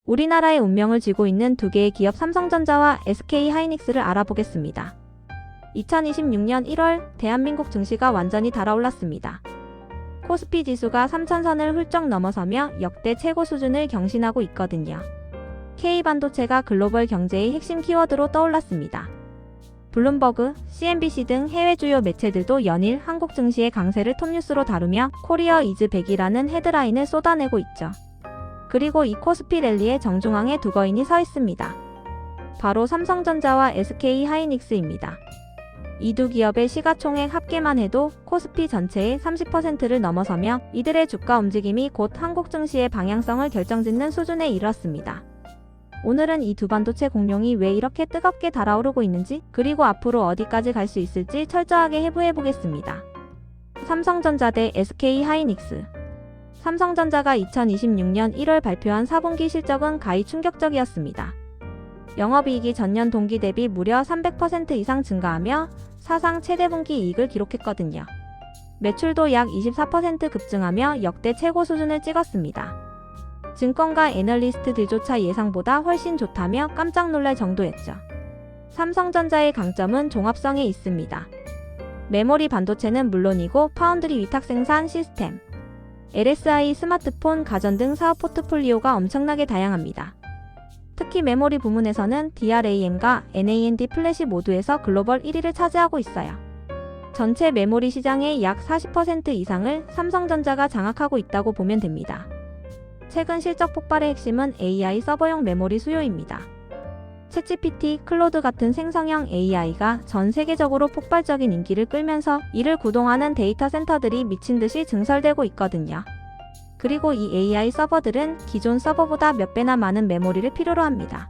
우리나라의 운명을 쥐고 있는 두 개의 기업 삼성전자와 SK하이닉스를 알아보겠습니다. 2026년 1월 대한민국 증시가 완전히 달아올랐습니다. 코스피 지수가 3,000선을 훌쩍 넘어서며 역대 최고 수준을 경신하고 있거든요. K반도체가 글로벌 경제의 핵심 키워드로 떠올랐습니다. 블룸버그, CNBC 등 해외 주요 매체들도 연일 한국 증시의 강세를 톱뉴스로 다루며 코리아 이즈 백이라는 헤드라인을 쏟아내고 있죠. 그리고 이 코스피 랠리의 정중앙에 두 거인이 서 있습니다. 바로 삼성전자와 SK하이닉스입니다. 이 두 기업의 시가총액 합계만 해도 코스피 전체의 30%를 넘어서며 이들의 주가 움직임이 곧 한국 증시의 방향성을 결정짓는 수준에 이르렀습니다. 오늘은 이 두 반도체 공룡이 왜 이렇게 뜨겁게 달아오르고 있는지, 그리고 앞으로 어디까지 갈 수 있을지 철저하게 해부해보겠습니다. 삼성전자 대 SK하이닉스. 삼성전자가 2026년 1월 발표한 4분기 실적은 가히 충격적이었습니다. 영업이익이 전년 동기 대비 무려 300% 이상 증가하며 사상 최대 분기 이익을 기록했거든요. 매출도 약 24% 급증하며 역대 최고 수준을 찍었습니다. 증권가 애널리스트들조차 예상보다 훨씬 좋다며 깜짝 놀랄 정도였죠. 삼성전자의 강점은 종합성에 있습니다. 메모리 반도체는 물론이고 파운드리 위탁 생산 시스템, LSI 스마트폰, 가전 등 사업 포트폴리오가 엄청나게 다양합니다. 특히 메모리 부문에서는 DRAM과 NAND 플래시 모두에서 글로벌 1위를 차지하고 있어요. 전체 메모리 시장의 약 40% 이상을 삼성전자가 장악하고 있다고 보면 됩니다. 최근 실적 폭발의 핵심은 AI 서버용 메모리 수요입니다. 챗GPT, 클로드 같은 생성형 AI가 전 세계적으로 폭발적인 인기를 끌면서 이를 구동하는 데이터 센터들이 미친 듯이 증설되고 있거든요. 그리고 이 AI 서버들은 기존 서버보다 몇 배나 많은 메모리를 필요로 합니다.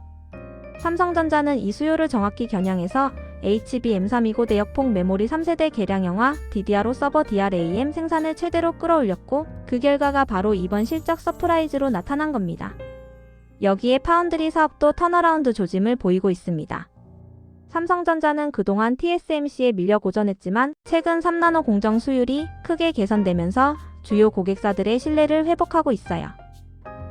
삼성전자는 이 수요를 정확히 겨냥해서 HBM329 대역폭 메모리 3세대 개량형화 DDR5 서버 DRAM 생산을 최대로 끌어올렸고, 그 결과가 바로 이번 실적 서프라이즈로 나타난 겁니다. 여기에 파운드리 사업도 턴어라운드 조짐을 보이고 있습니다. 삼성전자는 그동안 TSMC에 밀려 고전했지만 최근 3나노 공정 수율이 크게 개선되면서 주요 고객사들의 신뢰를 회복하고 있어요.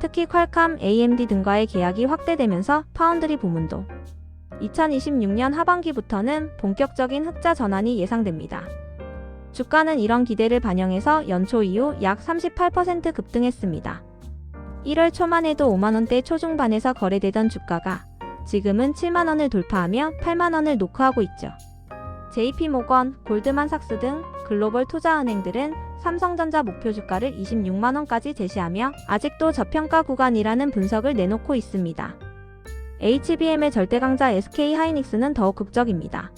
특히 퀄컴, AMD 등과의 계약이 확대되면서 파운드리 부문도 2026년 하반기부터는 본격적인 흑자 전환이 예상됩니다. 주가는 이런 기대를 반영해서 연초 이후 약 38% 급등했습니다. 1월 초만 해도 5만원대 초중반에서 거래되던 주가가 지금은 7만원을 돌파하며 8만원을 노크하고 있죠. JP모건, 골드만삭스 등 글로벌 투자은행들은 삼성전자 목표 주가를 26만원까지 제시하며 아직도 저평가 구간이라는 분석을 내놓고 있습니다. HBM의 절대강자 SK하이닉스는 더욱 극적입니다.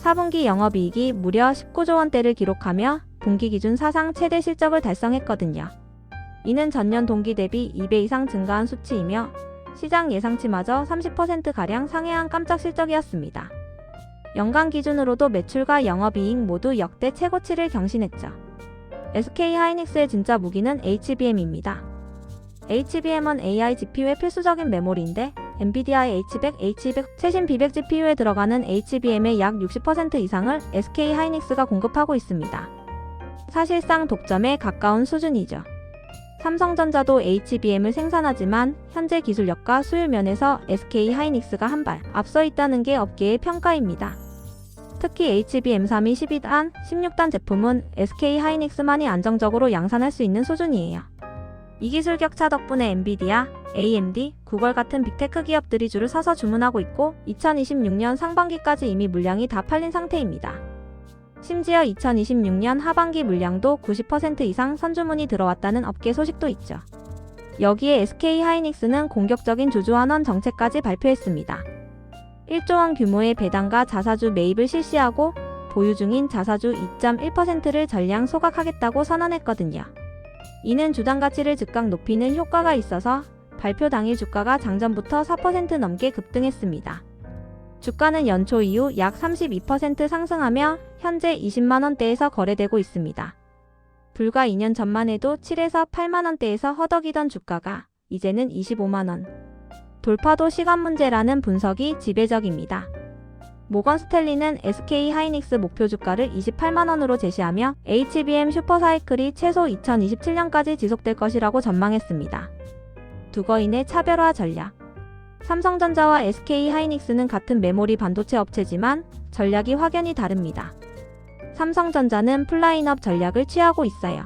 4분기 영업이익이 무려 19조원대를 기록하며 분기 기준 사상 최대 실적을 달성했거든요. 이는 전년 동기 대비 2배 이상 증가한 수치이며 시장 예상치마저 30%가량 상회한 깜짝 실적이었습니다. 연간 기준으로도 매출과 영업이익 모두 역대 최고치를 경신했죠. SK하이닉스의 진짜 무기는 HBM입니다. HBM은 AI GPU의 필수적인 메모리인데 엔비디아의 H100, H200 최신 B100 GPU에 들어가는 HBM의 약 60% 이상을 SK하이닉스가 공급하고 있습니다. 사실상 독점에 가까운 수준이죠. 삼성전자도 HBM을 생산하지만 현재 기술력과 수율 면에서 SK하이닉스가 한 발 앞서 있다는 게 업계의 평가입니다. 특히 HBM3이 12단, 16단 제품은 SK하이닉스만이 안정적으로 양산할 수 있는 수준이에요. 이 기술 격차 덕분에 엔비디아, AMD, 구글 같은 빅테크 기업들이 줄을 서서 주문하고 있고 2026년 상반기까지 이미 물량이 다 팔린 상태입니다. 심지어 2026년 하반기 물량도 90% 이상 선주문이 들어왔다는 업계 소식도 있죠. 여기에 SK하이닉스는 공격적인 주주환원 정책까지 발표했습니다. 1조원 규모의 배당과 자사주 매입을 실시하고 보유 중인 자사주 2.1%를 전량 소각하겠다고 선언했거든요. 이는 주당 가치를 즉각 높이는 효과가 있어서 발표 당일 주가가 장전부터 4% 넘게 급등했습니다. 주가는 연초 이후 약 32% 상승하며 현재 20만원대에서 거래되고 있습니다. 불과 2년 전만 해도 7에서 8만원대에서 허덕이던 주가가 이제는 25만원. 돌파도 시간 문제라는 분석이 지배적입니다. 모건 스탠리는 SK하이닉스 목표 주가를 28만원으로 제시하며 HBM 슈퍼사이클이 최소 2027년까지 지속될 것이라고 전망했습니다. 두거인의 차별화 전략. 삼성전자와 SK하이닉스는 같은 메모리 반도체 업체지만 전략이 확연히 다릅니다. 삼성전자는 풀라인업 전략을 취하고 있어요.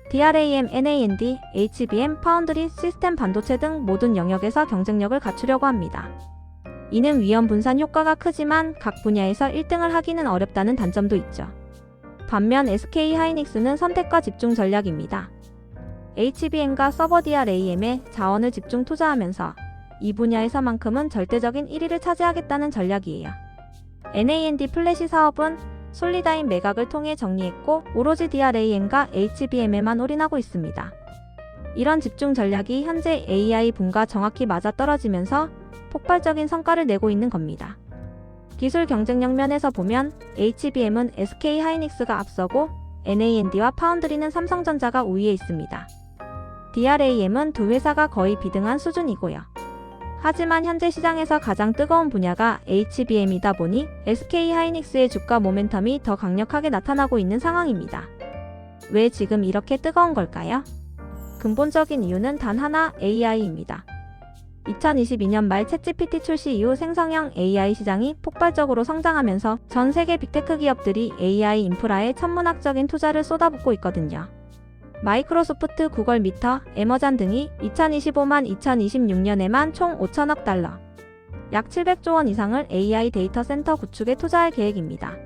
DRAM, NAND, HBM, 파운드리, 시스템 반도체 등 모든 영역에서 경쟁력을 갖추려고 합니다. 이는 위험 분산 효과가 크지만 각 분야에서 1등을 하기는 어렵다는 단점도 있죠. 반면 SK하이닉스는 선택과 집중 전략입니다. HBM과 서버 DRAM에 자원을 집중 투자하면서 이 분야에서만큼은 절대적인 1위를 차지하겠다는 전략이에요. NAND 플래시 사업은 솔리다인 매각을 통해 정리했고 오로지 DRAM과 HBM에만 올인하고 있습니다. 이런 집중 전략이 현재 AI 붐과 정확히 맞아떨어지면서 폭발적인 성과를 내고 있는 겁니다. 기술 경쟁력 면에서 보면 HBM은 SK하이닉스가 앞서고 NAND와 파운드리는 삼성전자가 우위에 있습니다. DRAM은 두 회사가 거의 비등한 수준이고요. 하지만 현재 시장에서 가장 뜨거운 분야가 HBM이다 보니 SK하이닉스의 주가 모멘텀이 더 강력하게 나타나고 있는 상황입니다. 왜 지금 이렇게 뜨거운 걸까요? 근본적인 이유는 단 하나, AI입니다. 2022년 말 챗GPT 출시 이후 생성형 AI 시장이 폭발적으로 성장하면서 전 세계 빅테크 기업들이 AI 인프라에 천문학적인 투자를 쏟아붓고 있거든요. 마이크로소프트, 구글, 미터, 애머잔 등이 2026년에만 총 5천억 달러, 약 700조 원 이상을 AI 데이터 센터 구축에 투자할 계획입니다.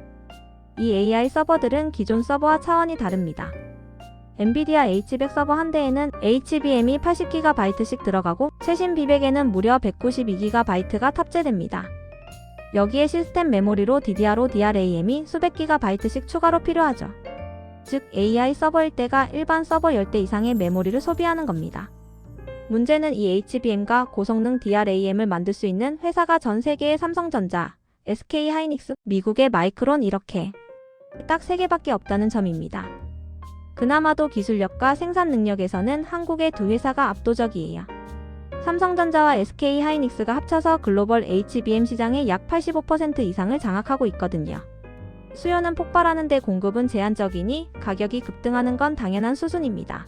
이 AI 서버들은 기존 서버와 차원이 다릅니다. 엔비디아 H100 서버 한 대에는 HBM이 80GB씩 들어가고 최신 B100에는 무려 192GB가 탑재됩니다. 여기에 시스템 메모리로 DDR5, DRAM이 수백 GB씩 추가로 필요하죠. 즉 AI 서버일 때가 일반 서버 10대 이상의 메모리를 소비하는 겁니다. 문제는 이 HBM과 고성능 DRAM을 만들 수 있는 회사가 전 세계의 삼성전자, SK하이닉스, 미국의 마이크론 이렇게 딱 3개밖에 없다는 점입니다. 그나마도 기술력과 생산 능력에서는 한국의 두 회사가 압도적이에요. 삼성전자와 SK하이닉스가 합쳐서 글로벌 HBM 시장의 약 85% 이상을 장악하고 있거든요. 수요는 폭발하는데 공급은 제한적이니 가격이 급등하는 건 당연한 수순입니다.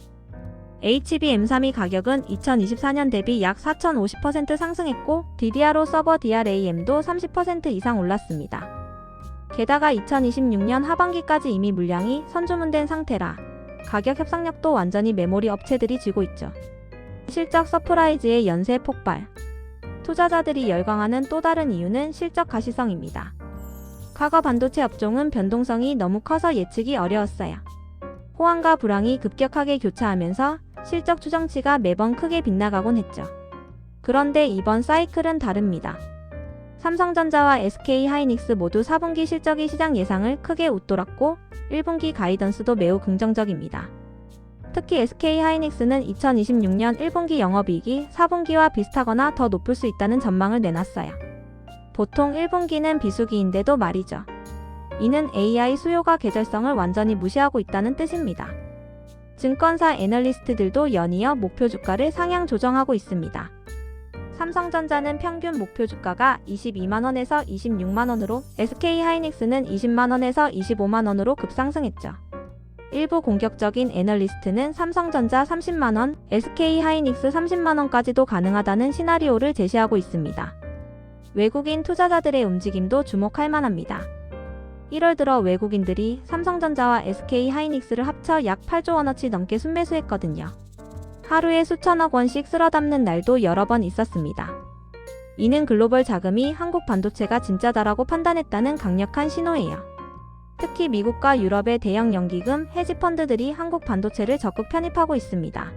HBM3이 가격은 2024년 대비 약 4,050% 상승했고 DDR5 서버 DRAM도 30% 이상 올랐습니다. 게다가 2026년 하반기까지 이미 물량이 선주문된 상태라 가격 협상력도 완전히 메모리 업체들이 쥐고 있죠. 실적 서프라이즈의 연쇄 폭발. 투자자들이 열광하는 또 다른 이유는 실적 가시성입니다. 과거 반도체 업종은 변동성이 너무 커서 예측이 어려웠어요. 호황과 불황이 급격하게 교차하면서 실적 추정치가 매번 크게 빗나가곤 했죠. 그런데 이번 사이클은 다릅니다. 삼성전자와 SK하이닉스 모두 4분기 실적이 시장 예상을 크게 웃돌았고 1분기 가이던스도 매우 긍정적입니다. 특히 SK하이닉스는 2026년 1분기 영업이익이 4분기와 비슷하거나 더 높을 수 있다는 전망을 내놨어요. 보통 1분기는 비수기인데도 말이죠. 이는 AI 수요가 계절성을 완전히 무시하고 있다는 뜻입니다. 증권사 애널리스트들도 연이어 목표 주가를 상향 조정하고 있습니다. 삼성전자는 평균 목표 주가가 22만원에서 26만원으로 SK하이닉스는 20만원에서 25만원으로 급상승했죠. 일부 공격적인 애널리스트는 삼성전자 30만원, SK하이닉스 30만원까지도 가능하다는 시나리오를 제시하고 있습니다. 외국인 투자자들의 움직임도 주목할 만합니다. 1월 들어 외국인들이 삼성전자와 SK하이닉스를 합쳐 약 8조 원어치 넘게 순매수했거든요. 하루에 수천억 원씩 쓸어담는 날도 여러 번 있었습니다. 이는 글로벌 자금이 한국 반도체가 진짜다라고 판단했다는 강력한 신호예요. 특히 미국과 유럽의 대형 연기금, 헤지펀드들이 한국 반도체를 적극 편입하고 있습니다.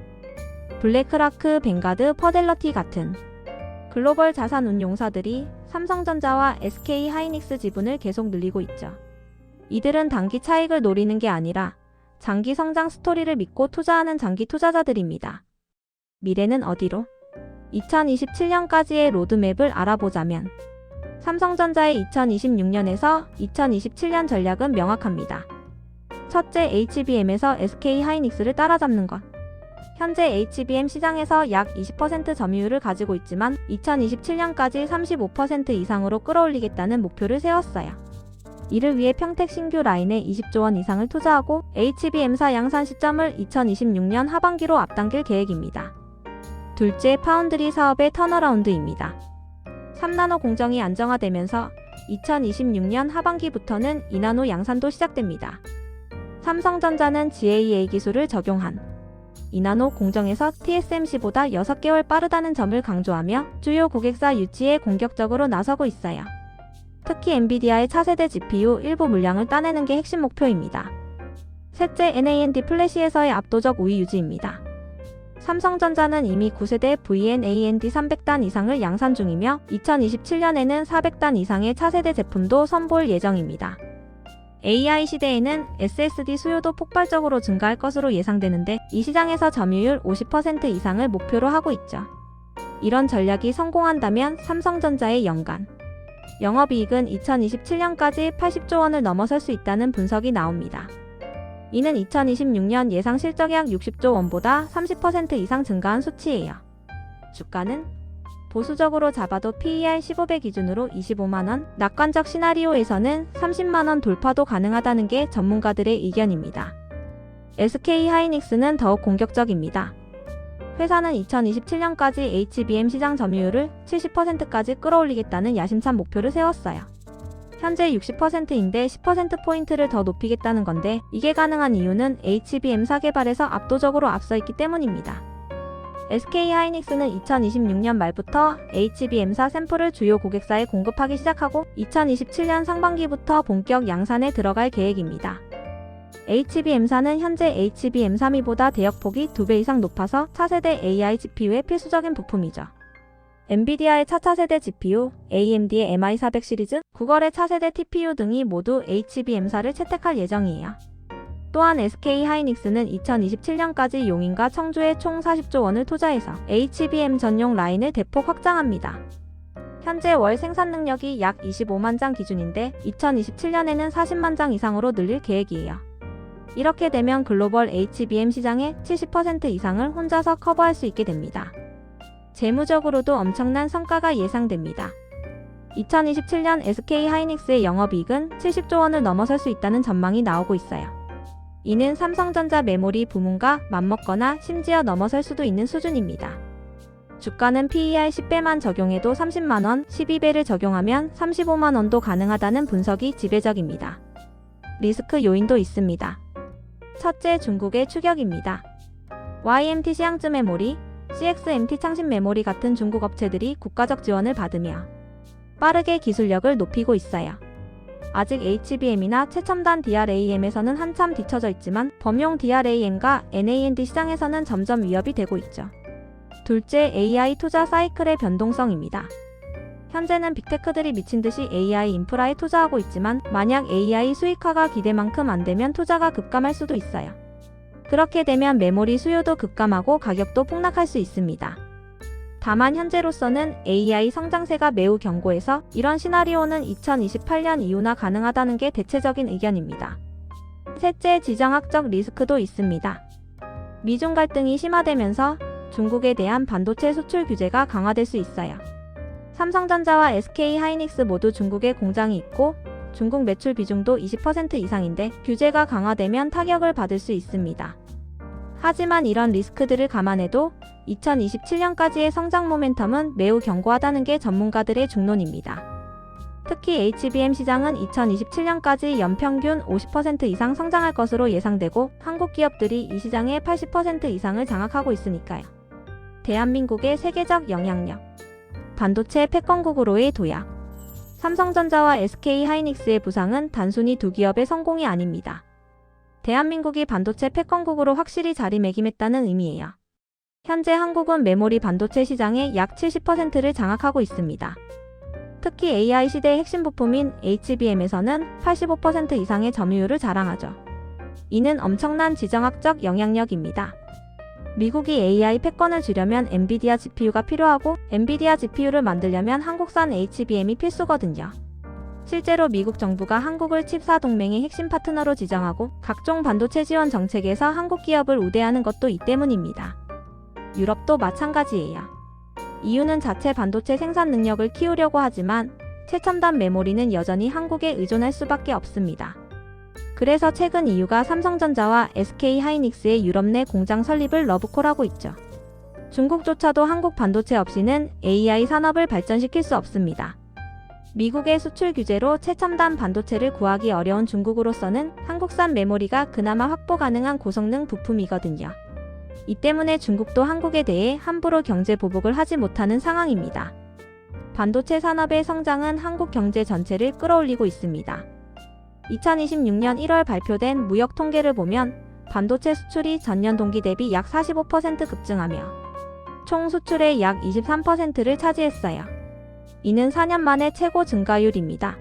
블랙라크, 뱅가드, 퍼델러티 같은 글로벌 자산 운용사들이 삼성전자와 SK하이닉스 지분을 계속 늘리고 있죠. 이들은 단기 차익을 노리는 게 아니라 장기 성장 스토리를 믿고 투자하는 장기 투자자들입니다. 미래는 어디로? 2027년까지의 로드맵을 알아보자면 삼성전자의 2026년에서 2027년 전략은 명확합니다. 첫째, HBM에서 SK하이닉스를 따라잡는 것. 현재 HBM 시장에서 약 20% 점유율을 가지고 있지만 2027년까지 35% 이상으로 끌어올리겠다는 목표를 세웠어요. 이를 위해 평택 신규 라인에 20조 원 이상을 투자하고 HBM사 양산 시점을 2026년 하반기로 앞당길 계획입니다. 둘째, 파운드리 사업의 턴어라운드입니다. 3나노 공정이 안정화되면서 2026년 하반기부터는 2나노 양산도 시작됩니다. 삼성전자는 GAA 기술을 적용한 2나노 공정에서 TSMC보다 6개월 빠르다는 점을 강조하며 주요 고객사 유치에 공격적으로 나서고 있어요. 특히 엔비디아의 차세대 GPU 일부 물량을 따내는 게 핵심 목표입니다. 셋째, NAND 플래시에서의 압도적 우위 유지입니다. 삼성전자는 이미 9세대 VNAND 300단 이상을 양산 중이며 2027년에는 400단 이상의 차세대 제품도 선보일 예정입니다. AI 시대에는 SSD 수요도 폭발적으로 증가할 것으로 예상되는데 이 시장에서 점유율 50% 이상을 목표로 하고 있죠. 이런 전략이 성공한다면 삼성전자의 연간 영업이익은 2027년까지 80조 원을 넘어설 수 있다는 분석이 나옵니다. 이는 2026년 예상 실적의 약 60조 원보다 30% 이상 증가한 수치예요. 주가는 보수적으로 잡아도 PER 15배 기준으로 25만원, 낙관적 시나리오에서는 30만원 돌파도 가능하다는 게 전문가들의 의견입니다. SK하이닉스는 더욱 공격적입니다. 회사는 2027년까지 HBM 시장 점유율을 70%까지 끌어올리겠다는 야심찬 목표를 세웠어요. 현재 60%인데 10%포인트를 더 높이겠다는 건데 이게 가능한 이유는 HBM4 개발에서 압도적으로 앞서 있기 때문입니다. SK하이닉스는 2026년 말부터 HBM4 샘플을 주요 고객사에 공급하기 시작하고 2027년 상반기부터 본격 양산에 들어갈 계획입니다. HBM4는 현재 HBM3보다 대역폭이 2배 이상 높아서 차세대 AI GPU의 필수적인 부품이죠. 엔비디아의 차차세대 GPU, AMD의 MI400 시리즈, 구글의 차세대 TPU 등이 모두 HBM4를 채택할 예정이에요. 또한 SK하이닉스는 2027년까지 용인과 청주에 총 40조 원을 투자해서 HBM 전용 라인을 대폭 확장합니다. 현재 월 생산 능력이 약 25만 장 기준인데 2027년에는 40만 장 이상으로 늘릴 계획이에요. 이렇게 되면 글로벌 HBM 시장의 70% 이상을 혼자서 커버할 수 있게 됩니다. 재무적으로도 엄청난 성과가 예상됩니다. 2027년 SK하이닉스의 영업이익은 70조 원을 넘어설 수 있다는 전망이 나오고 있어요. 이는 삼성전자 메모리 부문과 맞먹거나 심지어 넘어설 수도 있는 수준입니다. 주가는 PER 10배만 적용해도 30만원, 12배를 적용하면 35만원도 가능하다는 분석이 지배적입니다. 리스크 요인도 있습니다. 첫째, 중국의 추격입니다. YMTC 양쯔 메모리, CXMT 창신 메모리 같은 중국 업체들이 국가적 지원을 받으며 빠르게 기술력을 높이고 있어요. 아직 HBM이나 최첨단 DRAM에서는 한참 뒤처져 있지만 범용 DRAM과 NAND 시장에서는 점점 위협이 되고 있죠. 둘째, AI 투자 사이클의 변동성입니다. 현재는 빅테크들이 미친듯이 AI 인프라에 투자하고 있지만 만약 AI 수익화가 기대만큼 안 되면 투자가 급감할 수도 있어요. 그렇게 되면 메모리 수요도 급감하고 가격도 폭락할 수 있습니다. 다만 현재로서는 AI 성장세가 매우 견고해서 이런 시나리오는 2028년 이후나 가능하다는 게 대체적인 의견입니다. 셋째, 지정학적 리스크도 있습니다. 미중 갈등이 심화되면서 중국에 대한 반도체 수출 규제가 강화될 수 있어요. 삼성전자와 SK하이닉스 모두 중국에 공장이 있고 중국 매출 비중도 20% 이상인데 규제가 강화되면 타격을 받을 수 있습니다. 하지만 이런 리스크들을 감안해도 2027년까지의 성장 모멘텀은 매우 견고하다는 게 전문가들의 중론입니다. 특히 HBM 시장은 2027년까지 연평균 50% 이상 성장할 것으로 예상되고 한국 기업들이 이 시장의 80% 이상을 장악하고 있으니까요. 대한민국의 세계적 영향력, 반도체 패권국으로의 도약. 삼성전자와 SK하이닉스의 부상은 단순히 두 기업의 성공이 아닙니다. 대한민국이 반도체 패권국으로 확실히 자리매김했다는 의미예요. 현재 한국은 메모리 반도체 시장의 약 70%를 장악하고 있습니다. 특히 AI 시대의 핵심 부품인 HBM에서는 85% 이상의 점유율을 자랑하죠. 이는 엄청난 지정학적 영향력입니다. 미국이 AI 패권을 주려면 엔비디아 GPU가 필요하고 엔비디아 GPU를 만들려면 한국산 HBM이 필수거든요. 실제로 미국 정부가 한국을 칩사 동맹의 핵심 파트너로 지정하고 각종 반도체 지원 정책에서 한국 기업을 우대하는 것도 이 때문입니다. 유럽도 마찬가지예요. EU는 자체 반도체 생산 능력을 키우려고 하지만 최첨단 메모리는 여전히 한국에 의존할 수밖에 없습니다. 그래서 최근 EU가 삼성전자와 SK하이닉스의 유럽 내 공장 설립을 러브콜하고 있죠. 중국조차도 한국 반도체 없이는 AI 산업을 발전시킬 수 없습니다. 미국의 수출 규제로 최첨단 반도체를 구하기 어려운 중국으로서는 한국산 메모리가 그나마 확보 가능한 고성능 부품이거든요. 이 때문에 중국도 한국에 대해 함부로 경제 보복을 하지 못하는 상황입니다. 반도체 산업의 성장은 한국 경제 전체를 끌어올리고 있습니다. 2026년 1월 발표된 무역 통계를 보면 반도체 수출이 전년 동기 대비 약 45% 급증하며 총 수출의 약 23%를 차지했어요. 이는 4년 만에 최고 증가율입니다.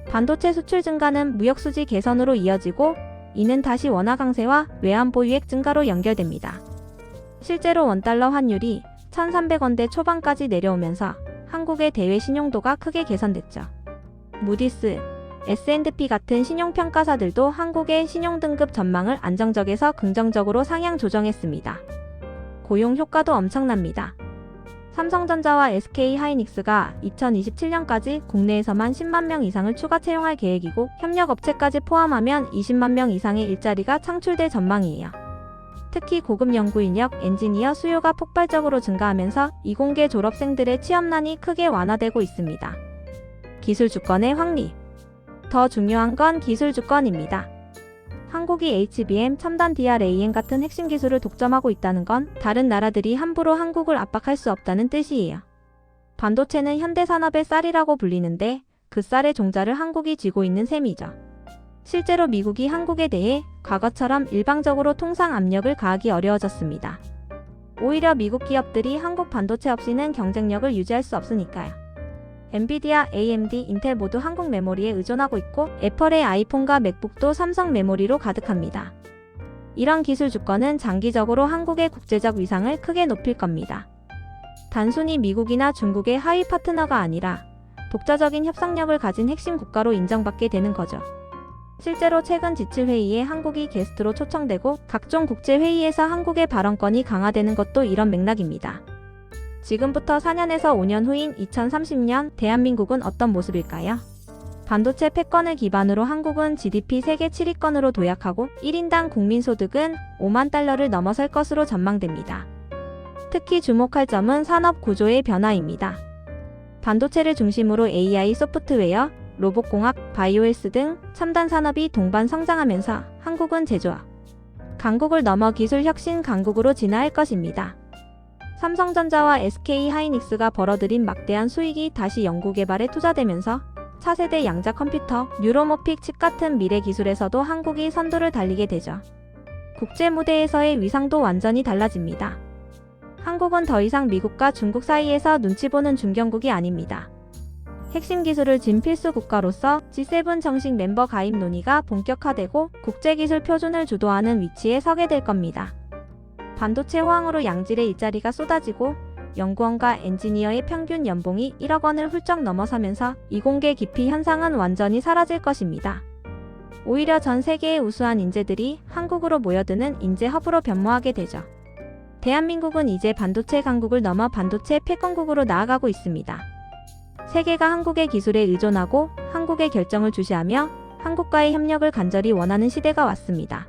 반도체 수출 증가는 무역 수지 개선으로 이어지고 이는 다시 원화 강세와 외환 보유액 증가로 연결됩니다. 실제로 원달러 환율이 1,300원대 초반까지 내려오면서 한국의 대외 신용도가 크게 개선됐죠. 무디스, S&P 같은 신용평가사들도 한국의 신용등급 전망을 안정적에서 긍정적으로 상향 조정했습니다. 고용 효과도 엄청납니다. 삼성전자와 SK하이닉스가 2027년까지 국내에서만 10만 명 이상을 추가 채용할 계획이고 협력업체까지 포함하면 20만 명 이상의 일자리가 창출될 전망이에요. 특히 고급 연구 인력, 엔지니어 수요가 폭발적으로 증가하면서 이공계 졸업생들의 취업난이 크게 완화되고 있습니다. 기술 주권의 확립. 더 중요한 건 기술 주권입니다. 한국이 HBM, 첨단 DRAM 같은 핵심 기술을 독점하고 있다는 건 다른 나라들이 함부로 한국을 압박할 수 없다는 뜻이에요. 반도체는 현대산업의 쌀이라고 불리는데 그 쌀의 종자를 한국이 쥐고 있는 셈이죠. 실제로 미국이 한국에 대해 과거처럼 일방적으로 통상 압력을 가하기 어려워졌습니다. 오히려 미국 기업들이 한국 반도체 없이는 경쟁력을 유지할 수 없으니까요. 엔비디아, AMD, 인텔 모두 한국 메모리에 의존하고 있고 애플의 아이폰과 맥북도 삼성 메모리로 가득합니다. 이런 기술 주권은 장기적으로 한국의 국제적 위상을 크게 높일 겁니다. 단순히 미국이나 중국의 하위 파트너가 아니라 독자적인 협상력을 가진 핵심 국가로 인정받게 되는 거죠. 실제로 최근 지칠회의에 한국이 게스트로 초청되고 각종 국제회의에서 한국의 발언권이 강화되는 것도 이런 맥락입니다. 지금부터 4년에서 5년 후인 2030년 대한민국은 어떤 모습일까요? 반도체 패권을 기반으로 한국은 GDP 세계 7위권으로 도약하고 1인당 국민소득은 5만 달러를 넘어설 것으로 전망됩니다. 특히 주목할 점은 산업 구조의 변화입니다. 반도체를 중심으로 AI 소프트웨어, 로봇공학, 바이오헬스 등 첨단 산업이 동반 성장하면서 한국은 제조업 강국을 넘어 기술 혁신 강국으로 진화할 것입니다. 삼성전자와 SK하이닉스가 벌어들인 막대한 수익이 다시 연구개발에 투자되면서 차세대 양자 컴퓨터, 뉴로모픽 칩 같은 미래 기술에서도 한국이 선두를 달리게 되죠. 국제 무대에서의 위상도 완전히 달라집니다. 한국은 더 이상 미국과 중국 사이에서 눈치 보는 중견국이 아닙니다. 핵심 기술을 진 필수 국가로서 G7 정식 멤버 가입 논의가 본격화되고 국제기술 표준을 주도하는 위치에 서게 될 겁니다. 반도체 호황으로 양질의 일자리가 쏟아지고 연구원과 엔지니어의 평균 연봉이 1억 원을 훌쩍 넘어서면서 이공계 기피 현상은 완전히 사라질 것입니다. 오히려 전 세계의 우수한 인재들이 한국으로 모여드는 인재 허브로 변모하게 되죠. 대한민국은 이제 반도체 강국을 넘어 반도체 패권국으로 나아가고 있습니다. 세계가 한국의 기술에 의존하고 한국의 결정을 주시하며 한국과의 협력을 간절히 원하는 시대가 왔습니다.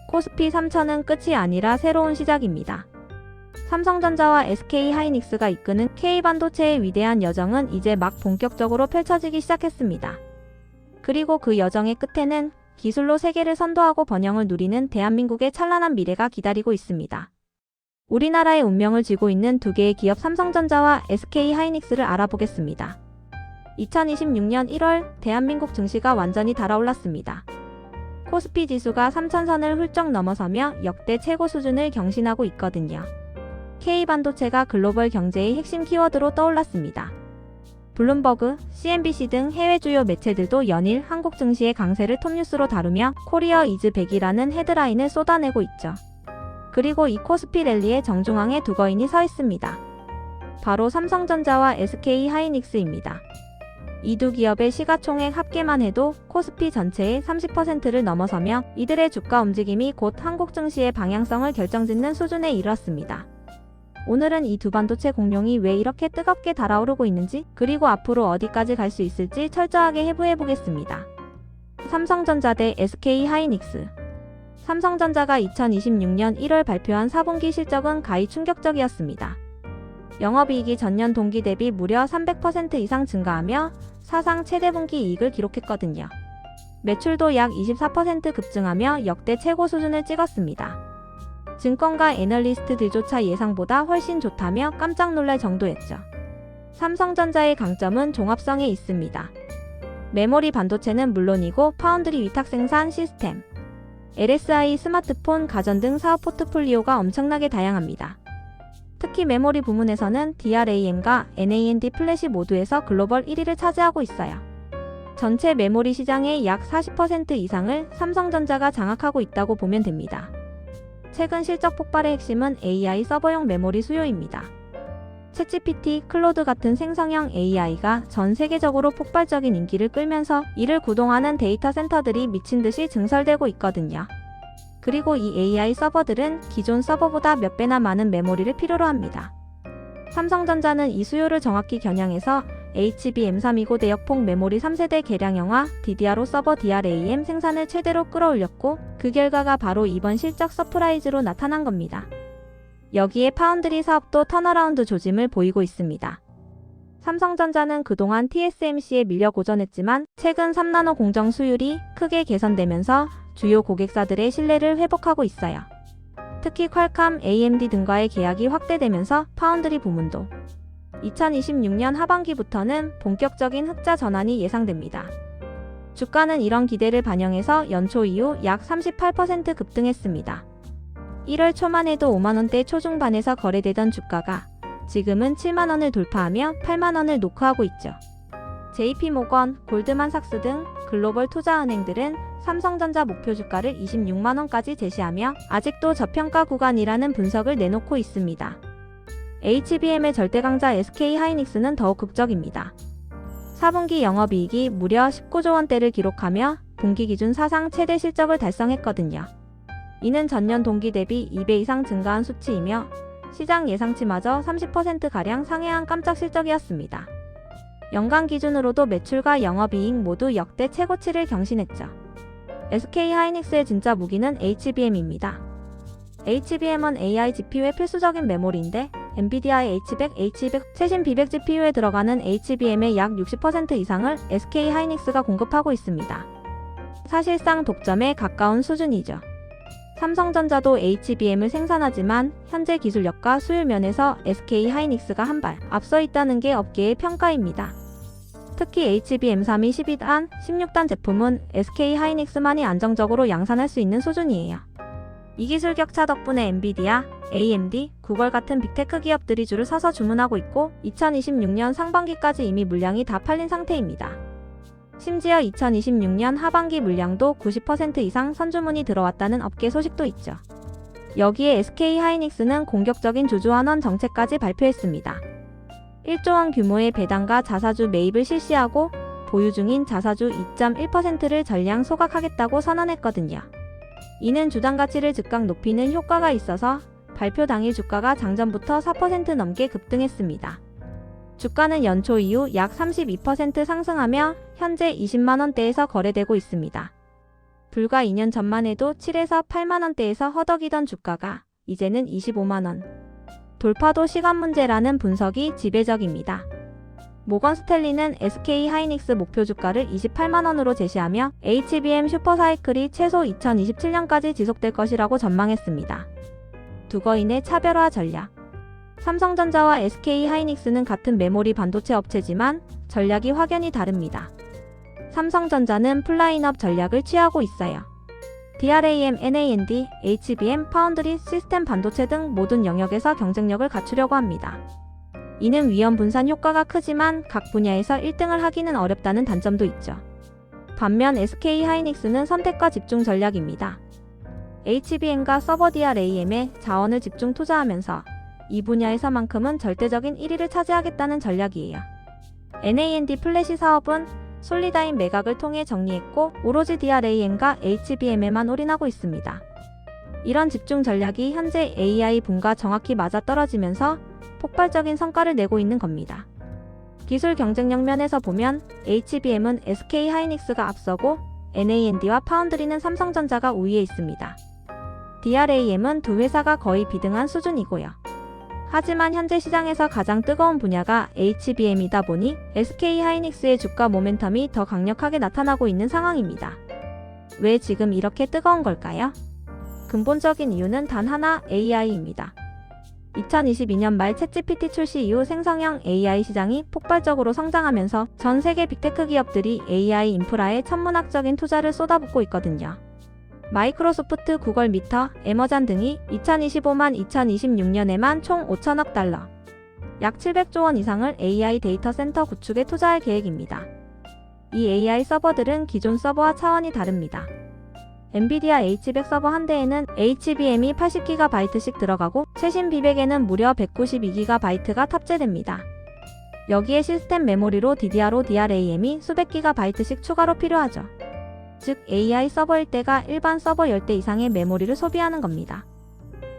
코스피 3000은 끝이 아니라 새로운 시작입니다. 삼성전자와 SK하이닉스가 이끄는 K반도체의 위대한 여정은 이제 막 본격적으로 펼쳐지기 시작했습니다. 그리고 그 여정의 끝에는 기술로 세계를 선도하고 번영을 누리는 대한민국의 찬란한 미래가 기다리고 있습니다. 우리나라의 운명을 쥐고 있는 두 개의 기업 삼성전자와 SK하이닉스를 알아보겠습니다. 2026년 1월 대한민국 증시가 완전히 달아올랐습니다. 코스피 지수가 3000선을 훌쩍 넘어서며 역대 최고 수준을 경신하고 있거든요. K반도체가 글로벌 경제의 핵심 키워드로 떠올랐습니다. 블룸버그, CNBC 등 해외 주요 매체들도 연일 한국 증시의 강세를 톱뉴스로 다루며 코리아 이즈 백이라는 헤드라인을 쏟아내고 있죠. 그리고 이 코스피 랠리의 정중앙에 두 거인이 서 있습니다. 바로 삼성전자와 SK하이닉스입니다. 이 두 기업의 시가총액 합계만 해도 코스피 전체의 30%를 넘어서며 이들의 주가 움직임이 곧 한국 증시의 방향성을 결정짓는 수준에 이르렀습니다. 오늘은 이 두 반도체 공룡이 왜 이렇게 뜨겁게 달아오르고 있는지, 그리고 앞으로 어디까지 갈 수 있을지 철저하게 해부해 보겠습니다. 삼성전자 대 SK하이닉스. 삼성전자가 2026년 1월 발표한 4분기 실적은 가히 충격적이었습니다. 영업이익이 전년 동기 대비 무려 300% 이상 증가하며 사상 최대 분기 이익을 기록했거든요. 매출도 약 24% 급증하며 역대 최고 수준을 찍었습니다. 증권가 애널리스트들조차 예상보다 훨씬 좋다며 깜짝 놀랄 정도였죠. 삼성전자의 강점은 종합성에 있습니다. 메모리 반도체는 물론이고 파운드리 위탁 생산 시스템, LSI 스마트폰, 가전 등 사업 포트폴리오가 엄청나게 다양합니다. 특히 메모리 부문에서는 DRAM과 NAND 플래시 모두에서 글로벌 1위를 차지하고 있어요. 전체 메모리 시장의 약 40% 이상을 삼성전자가 장악하고 있다고 보면 됩니다. 최근 실적 폭발의 핵심은 AI 서버용 메모리 수요입니다. 챗GPT, 클로드 같은 생성형 AI가 전 세계적으로 폭발적인 인기를 끌면서 이를 구동하는 데이터 센터들이 미친 듯이 증설되고 있거든요. 그리고 이 AI 서버들은 기존 서버보다 몇 배나 많은 메모리를 필요로 합니다. 삼성전자는 이 수요를 정확히 겨냥해서 HBM329 대역폭 메모리 3세대 개량형화 DDR5 서버 DRAM 생산을 최대로 끌어올렸고 그 결과가 바로 이번 실적 서프라이즈로 나타난 겁니다. 여기에 파운드리 사업도 턴어라운드 조짐을 보이고 있습니다. 삼성전자는 그동안 TSMC에 밀려 고전했지만 최근 3나노 공정 수율이 크게 개선되면서 주요 고객사들의 신뢰를 회복하고 있어요. 특히 퀄컴, AMD 등과의 계약이 확대되면서 파운드리 부문도 2026년 하반기부터는 본격적인 흑자 전환이 예상됩니다. 주가는 이런 기대를 반영해서 연초 이후 약 38% 급등했습니다. 1월 초만 해도 5만원대 초중반에서 거래되던 주가가 지금은 7만원을 돌파하며 8만원을 노크하고 있죠. JP모건, 골드만삭스 등 글로벌 투자은행들은 삼성전자 목표 주가를 26만원까지 제시하며 아직도 저평가 구간이라는 분석을 내놓고 있습니다. HBM의 절대강자 SK하이닉스는 더욱 극적입니다. 4분기 영업이익이 무려 19조 원대를 기록하며 분기 기준 사상 최대 실적을 달성했거든요. 이는 전년 동기 대비 2배 이상 증가한 수치이며 시장 예상치마저 30%가량 상회한 깜짝 실적이었습니다. 연간 기준으로도 매출과 영업이익 모두 역대 최고치를 경신했죠. SK하이닉스의 진짜 무기는 HBM입니다. HBM은 AI GPU의 필수적인 메모리인데 엔비디아의 H100, H200 최신 B100 GPU에 들어가는 HBM의 약 60% 이상을 SK하이닉스가 공급하고 있습니다. 사실상 독점에 가까운 수준이죠. 삼성전자도 HBM을 생산하지만 현재 기술력과 수요 면에서 SK하이닉스가 한 발 앞서 있다는 게 업계의 평가입니다. 특히 HBM3이 12단, 16단 제품은 SK하이닉스만이 안정적으로 양산할 수 있는 수준이에요. 이 기술 격차 덕분에 엔비디아, AMD, 구글 같은 빅테크 기업들이 줄을 서서 주문하고 있고 2026년 상반기까지 이미 물량이 다 팔린 상태입니다. 심지어 2026년 하반기 물량도 90% 이상 선주문이 들어왔다는 업계 소식도 있죠. 여기에 SK하이닉스는 공격적인 주주환원 정책까지 발표했습니다. 1조 원 규모의 배당과 자사주 매입을 실시하고 보유 중인 자사주 2.1%를 전량 소각하겠다고 선언했거든요. 이는 주당 가치를 즉각 높이는 효과가 있어서 발표 당일 주가가 장전부터 4% 넘게 급등했습니다. 주가는 연초 이후 약 32% 상승하며 현재 20만원대에서 거래되고 있습니다. 불과 2년 전만 해도 7에서 8만원대에서 허덕이던 주가가 이제는 25만원. 돌파도 시간 문제라는 분석이 지배적입니다. 모건 스탠리는 SK하이닉스 목표 주가를 28만원으로 제시하며 HBM 슈퍼사이클이 최소 2027년까지 지속될 것이라고 전망했습니다. 두거인의 차별화 전략. 삼성전자와 SK하이닉스는 같은 메모리 반도체 업체지만 전략이 확연히 다릅니다. 삼성전자는 풀라인업 전략을 취하고 있어요. DRAM, NAND, HBM, 파운드리, 시스템 반도체 등 모든 영역에서 경쟁력을 갖추려고 합니다. 이는 위험 분산 효과가 크지만 각 분야에서 1등을 하기는 어렵다는 단점도 있죠. 반면 SK하이닉스는 선택과 집중 전략입니다. HBM과 서버 DRAM에 자원을 집중 투자하면서 이 분야에서만큼은 절대적인 1위를 차지하겠다는 전략이에요. NAND 플래시 사업은 솔리다인 매각을 통해 정리했고 오로지 DRAM과 HBM에만 올인하고 있습니다. 이런 집중 전략이 현재 AI 붐과 정확히 맞아떨어지면서 폭발적인 성과를 내고 있는 겁니다. 기술 경쟁력 면에서 보면 HBM은 SK하이닉스가 앞서고 NAND와 파운드리는 삼성전자가 우위에 있습니다. DRAM은 두 회사가 거의 비등한 수준이고요. 하지만 현재 시장에서 가장 뜨거운 분야가 HBM이다 보니 SK하이닉스의 주가 모멘텀이 더 강력하게 나타나고 있는 상황입니다. 왜 지금 이렇게 뜨거운 걸까요? 근본적인 이유는 단 하나, AI입니다. 2022년 말 챗GPT 출시 이후 생성형 AI 시장이 폭발적으로 성장하면서 전 세계 빅테크 기업들이 AI 인프라에 천문학적인 투자를 쏟아붓고 있거든요. 마이크로소프트, 구글, 미터, 애머잔 등이 2025-2026년에만 총 5천억 달러, 약 700조 원 이상을 AI 데이터 센터 구축에 투자할 계획입니다. 이 AI 서버들은 기존 서버와 차원이 다릅니다. 엔비디아 H100 서버 한 대에는 HBM이 80GB씩 들어가고 최신 B100에는 무려 192GB가 탑재됩니다. 여기에 시스템 메모리로 DDR5, DRAM이 수백 GB씩 추가로 필요하죠. 즉 AI 서버일 때가 일반 서버 10대 이상의 메모리를 소비하는 겁니다.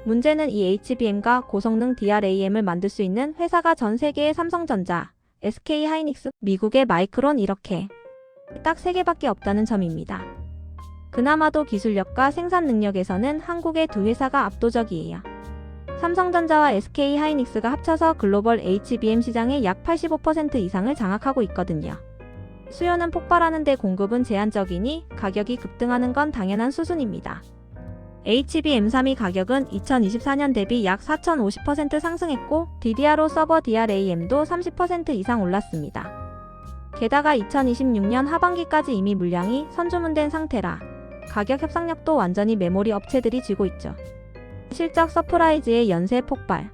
문제는 이 HBM과 고성능 DRAM을 만들 수 있는 회사가 전 세계의 삼성전자, SK하이닉스, 미국의 마이크론 이렇게 딱 3개밖에 없다는 점입니다. 그나마도 기술력과 생산 능력에서는 한국의 두 회사가 압도적이에요. 삼성전자와 SK하이닉스가 합쳐서 글로벌 HBM 시장의 약 85% 이상을 장악하고 있거든요. 수요는 폭발하는데 공급은 제한적이니 가격이 급등하는 건 당연한 수순입니다. HBM3이 가격은 2024년 대비 약 4,050% 상승했고 DDR5 서버 DRAM도 30% 이상 올랐습니다. 게다가 2026년 하반기까지 이미 물량이 선주문된 상태라 가격 협상력도 완전히 메모리 업체들이 쥐고 있죠. 실적 서프라이즈의 연쇄 폭발.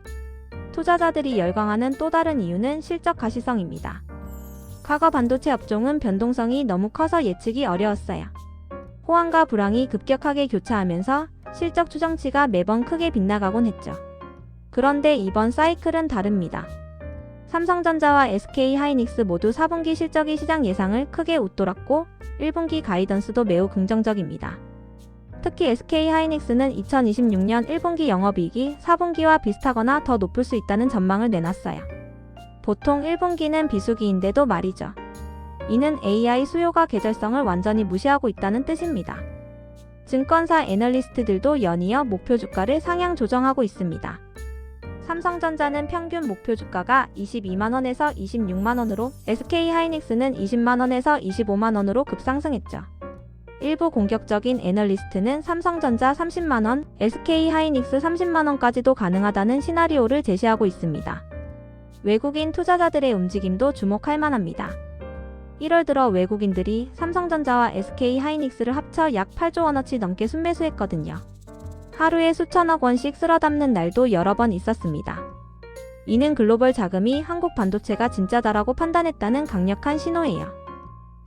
투자자들이 열광하는 또 다른 이유는 실적 가시성입니다. 과거 반도체 업종은 변동성이 너무 커서 예측이 어려웠어요. 호황과 불황이 급격하게 교차하면서 실적 추정치가 매번 크게 빗나가곤 했죠. 그런데 이번 사이클은 다릅니다. 삼성전자와 SK하이닉스 모두 4분기 실적이 시장 예상을 크게 웃돌았고 1분기 가이던스도 매우 긍정적입니다. 특히 SK하이닉스는 2026년 1분기 영업이익이 4분기와 비슷하거나 더 높을 수 있다는 전망을 내놨어요. 보통 1분기는 비수기인데도 말이죠. 이는 AI 수요가 계절성을 완전히 무시하고 있다는 뜻입니다. 증권사 애널리스트들도 연이어 목표 주가를 상향 조정하고 있습니다. 삼성전자는 평균 목표 주가가 22만원에서 26만원으로 SK하이닉스는 20만원에서 25만원으로 급상승했죠. 일부 공격적인 애널리스트는 삼성전자 30만원, SK하이닉스 30만원까지도 가능하다는 시나리오를 제시하고 있습니다. 외국인 투자자들의 움직임도 주목할 만합니다. 1월 들어 외국인들이 삼성전자와 SK하이닉스를 합쳐 약 8조 원어치 넘게 순매수했거든요. 하루에 수천억 원씩 쓸어담는 날도 여러 번 있었습니다. 이는 글로벌 자금이 한국 반도체가 진짜다라고 판단했다는 강력한 신호예요.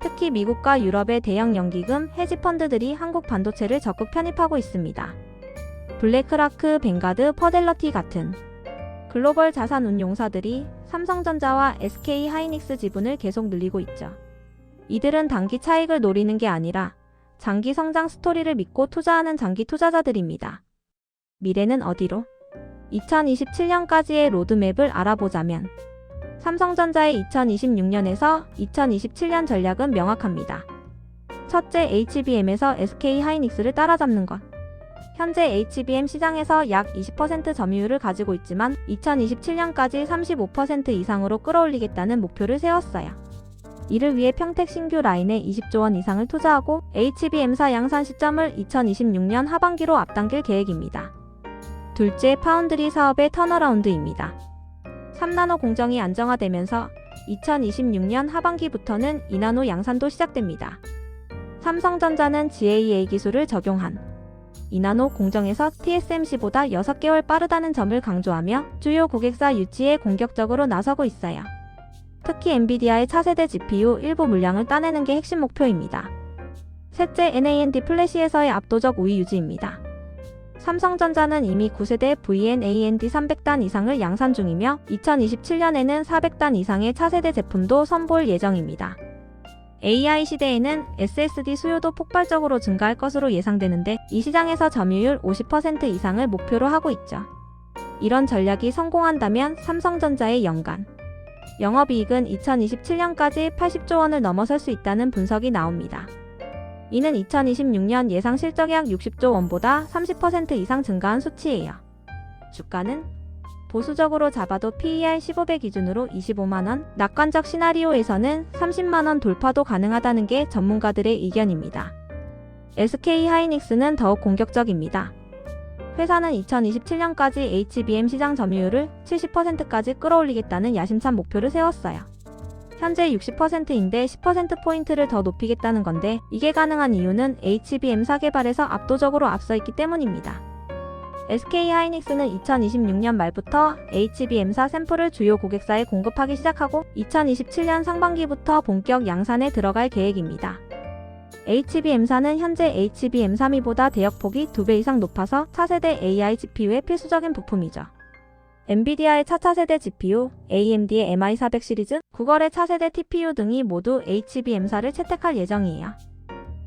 특히 미국과 유럽의 대형 연기금, 헤지펀드들이 한국 반도체를 적극 편입하고 있습니다. 블랙라크, 뱅가드, 퍼델러티 같은 글로벌 자산 운용사들이 삼성전자와 SK하이닉스 지분을 계속 늘리고 있죠. 이들은 단기 차익을 노리는 게 아니라 장기 성장 스토리를 믿고 투자하는 장기 투자자들입니다. 미래는 어디로? 2027년까지의 로드맵을 알아보자면 삼성전자의 2026년에서 2027년 전략은 명확합니다. 첫째, HBM에서 SK하이닉스를 따라잡는 것. 현재 HBM 시장에서 약 20% 점유율을 가지고 있지만 2027년까지 35% 이상으로 끌어올리겠다는 목표를 세웠어요. 이를 위해 평택 신규 라인에 20조 원 이상을 투자하고 HBM사 양산 시점을 2026년 하반기로 앞당길 계획입니다. 둘째, 파운드리 사업의 턴어라운드입니다. 3나노 공정이 안정화되면서 2026년 하반기부터는 2나노 양산도 시작됩니다. 삼성전자는 GAA 기술을 적용한 2나노 공정에서 TSMC보다 6개월 빠르다는 점을 강조하며 주요 고객사 유치에 공격적으로 나서고 있어요. 특히 엔비디아의 차세대 GPU 일부 물량을 따내는 게 핵심 목표입니다. 셋째, NAND 플래시에서의 압도적 우위 유지입니다. 삼성전자는 이미 9세대 VNAND 300단 이상을 양산 중이며 2027년에는 400단 이상의 차세대 제품도 선보일 예정입니다. AI 시대에는 SSD 수요도 폭발적으로 증가할 것으로 예상되는데 이 시장에서 점유율 50% 이상을 목표로 하고 있죠. 이런 전략이 성공한다면 삼성전자의 연간 영업이익은 2027년까지 80조 원을 넘어설 수 있다는 분석이 나옵니다. 이는 2026년 예상 실적이 약 60조 원보다 30% 이상 증가한 수치예요. 주가는 보수적으로 잡아도 PER 15배 기준으로 25만원, 낙관적 시나리오에서는 30만원 돌파도 가능하다는 게 전문가들의 의견입니다. SK하이닉스는 더욱 공격적입니다. 회사는 2027년까지 HBM 시장 점유율을 70%까지 끌어올리겠다는 야심찬 목표를 세웠어요. 현재 60%인데 10%포인트를 더 높이겠다는 건데, 이게 가능한 이유는 HBM4 개발에서 압도적으로 앞서 있기 때문입니다. SK하이닉스는 2026년 말부터 HBM4 샘플을 주요 고객사에 공급하기 시작하고 2027년 상반기부터 본격 양산에 들어갈 계획입니다. HBM4는 현재 HBM3보다 대역폭이 2배 이상 높아서 차세대 AI GPU의 필수적인 부품이죠. 엔비디아의 차차세대 GPU, AMD의 MI400 시리즈, 구글의 차세대 TPU 등이 모두 HBM4를 채택할 예정이에요.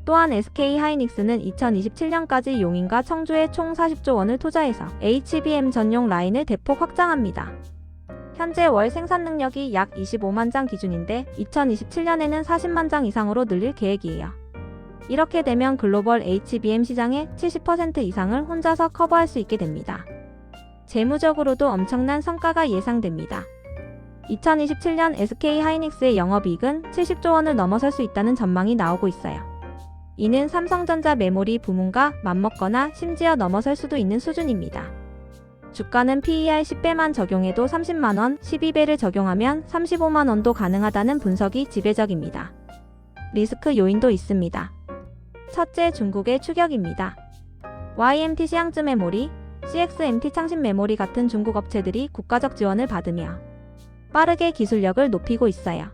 또한 SK하이닉스는 2027년까지 용인과 청주에 총 40조 원을 투자해서 HBM 전용 라인을 대폭 확장합니다. 현재 월 생산 능력이 약 25만 장 기준인데 2027년에는 40만 장 이상으로 늘릴 계획이에요. 이렇게 되면 글로벌 HBM 시장의 70% 이상을 혼자서 커버할 수 있게 됩니다. 재무적으로도 엄청난 성과가 예상됩니다. 2027년 SK하이닉스의 영업이익은 70조 원을 넘어설 수 있다는 전망이 나오고 있어요. 이는 삼성전자 메모리 부문과 맞먹거나 심지어 넘어설 수도 있는 수준입니다. 주가는 PER 10배만 적용해도 30만원, 12배를 적용하면 35만원도 가능하다는 분석이 지배적입니다. 리스크 요인도 있습니다. 첫째, 중국의 추격입니다. YMTC 양쯔 메모리, CXMT 창신 메모리 같은 중국 업체들이 국가적 지원을 받으며 빠르게 기술력을 높이고 있어요.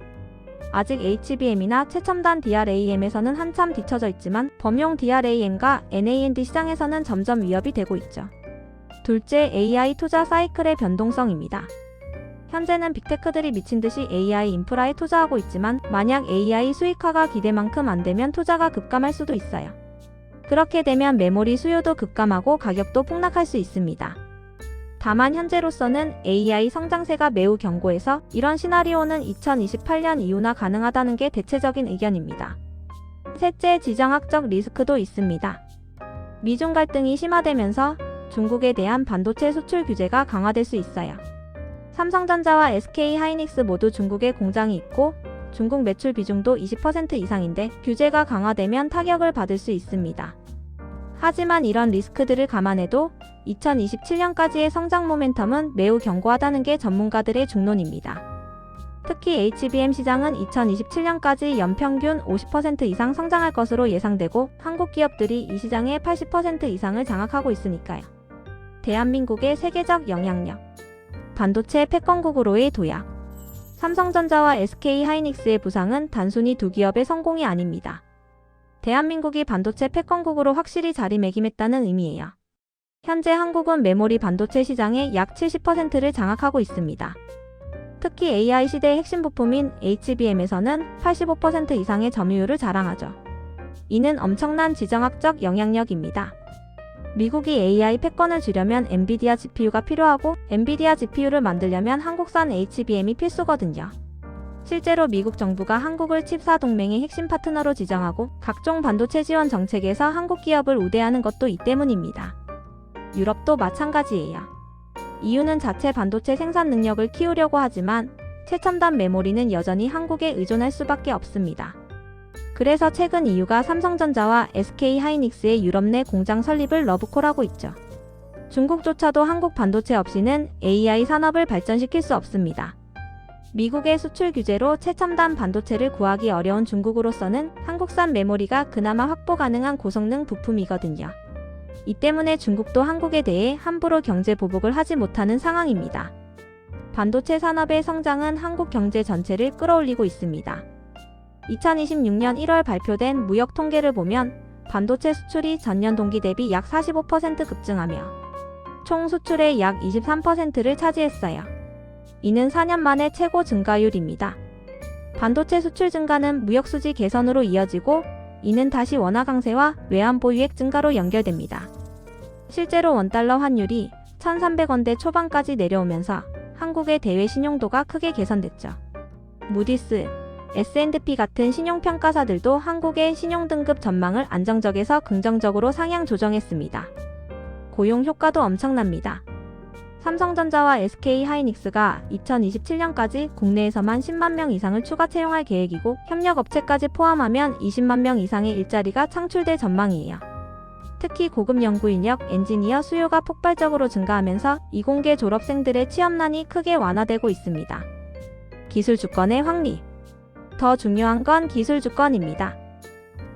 아직 HBM이나 최첨단 DRAM에서는 한참 뒤처져 있지만 범용 DRAM과 NAND 시장에서는 점점 위협이 되고 있죠. 둘째, AI 투자 사이클의 변동성입니다. 현재는 빅테크들이 미친듯이 AI 인프라에 투자하고 있지만 만약 AI 수익화가 기대만큼 안되면 투자가 급감할 수도 있어요. 그렇게 되면 메모리 수요도 급감하고 가격도 폭락할 수 있습니다. 다만 현재로서는 AI 성장세가 매우 견고해서 이런 시나리오는 2028년 이후나 가능하다는 게 대체적인 의견입니다. 셋째, 지정학적 리스크도 있습니다. 미중 갈등이 심화되면서 중국에 대한 반도체 수출 규제가 강화될 수 있어요. 삼성전자와 SK하이닉스 모두 중국에 공장이 있고 중국 매출 비중도 20% 이상인데 규제가 강화되면 타격을 받을 수 있습니다. 하지만 이런 리스크들을 감안해도 2027년까지의 성장 모멘텀은 매우 견고하다는 게 전문가들의 중론입니다. 특히 HBM 시장은 2027년까지 연평균 50% 이상 성장할 것으로 예상되고 한국 기업들이 이 시장의 80% 이상을 장악하고 있으니까요. 대한민국의 세계적 영향력, 반도체 패권국으로의 도약. 삼성전자와 SK하이닉스의 부상은 단순히 두 기업의 성공이 아닙니다. 대한민국이 반도체 패권국으로 확실히 자리매김했다는 의미예요. 현재 한국은 메모리 반도체 시장의 약 70%를 장악하고 있습니다. 특히 AI 시대의 핵심 부품인 HBM에서는 85% 이상의 점유율을 자랑하죠. 이는 엄청난 지정학적 영향력입니다. 미국이 AI 패권을 주려면 엔비디아 GPU가 필요하고 엔비디아 GPU를 만들려면 한국산 HBM이 필수거든요. 실제로 미국 정부가 한국을 칩사 동맹의 핵심 파트너로 지정하고 각종 반도체 지원 정책에서 한국 기업을 우대하는 것도 이 때문입니다. 유럽도 마찬가지예요. EU는 자체 반도체 생산 능력을 키우려고 하지만 최첨단 메모리는 여전히 한국에 의존할 수밖에 없습니다. 그래서 최근 EU가 삼성전자와 SK하이닉스의 유럽 내 공장 설립을 러브콜하고 있죠. 중국조차도 한국 반도체 없이는 AI 산업을 발전시킬 수 없습니다. 미국의 수출 규제로 최첨단 반도체를 구하기 어려운 중국으로서는 한국산 메모리가 그나마 확보 가능한 고성능 부품이거든요. 이 때문에 중국도 한국에 대해 함부로 경제 보복을 하지 못하는 상황입니다. 반도체 산업의 성장은 한국 경제 전체를 끌어올리고 있습니다. 2026년 1월 발표된 무역 통계를 보면 반도체 수출이 전년 동기 대비 약 45% 급증하며 총 수출의 약 23%를 차지했어요. 이는 4년 만에 최고 증가율입니다. 반도체 수출 증가는 무역 수지 개선으로 이어지고 이는 다시 원화 강세와 외환 보유액 증가로 연결됩니다. 실제로 원달러 환율이 1,300원대 초반까지 내려오면서 한국의 대외 신용도가 크게 개선됐죠. 무디스, S&P 같은 신용평가사들도 한국의 신용등급 전망을 안정적에서 긍정적으로 상향 조정했습니다. 고용 효과도 엄청납니다. 삼성전자와 SK하이닉스가 2027년까지 국내에서만 10만 명 이상을 추가 채용할 계획이고 협력업체까지 포함하면 20만 명 이상의 일자리가 창출될 전망이에요. 특히 고급 연구 인력, 엔지니어 수요가 폭발적으로 증가하면서 이공계 졸업생들의 취업난이 크게 완화되고 있습니다. 기술 주권의 확립. 더 중요한 건 기술 주권입니다.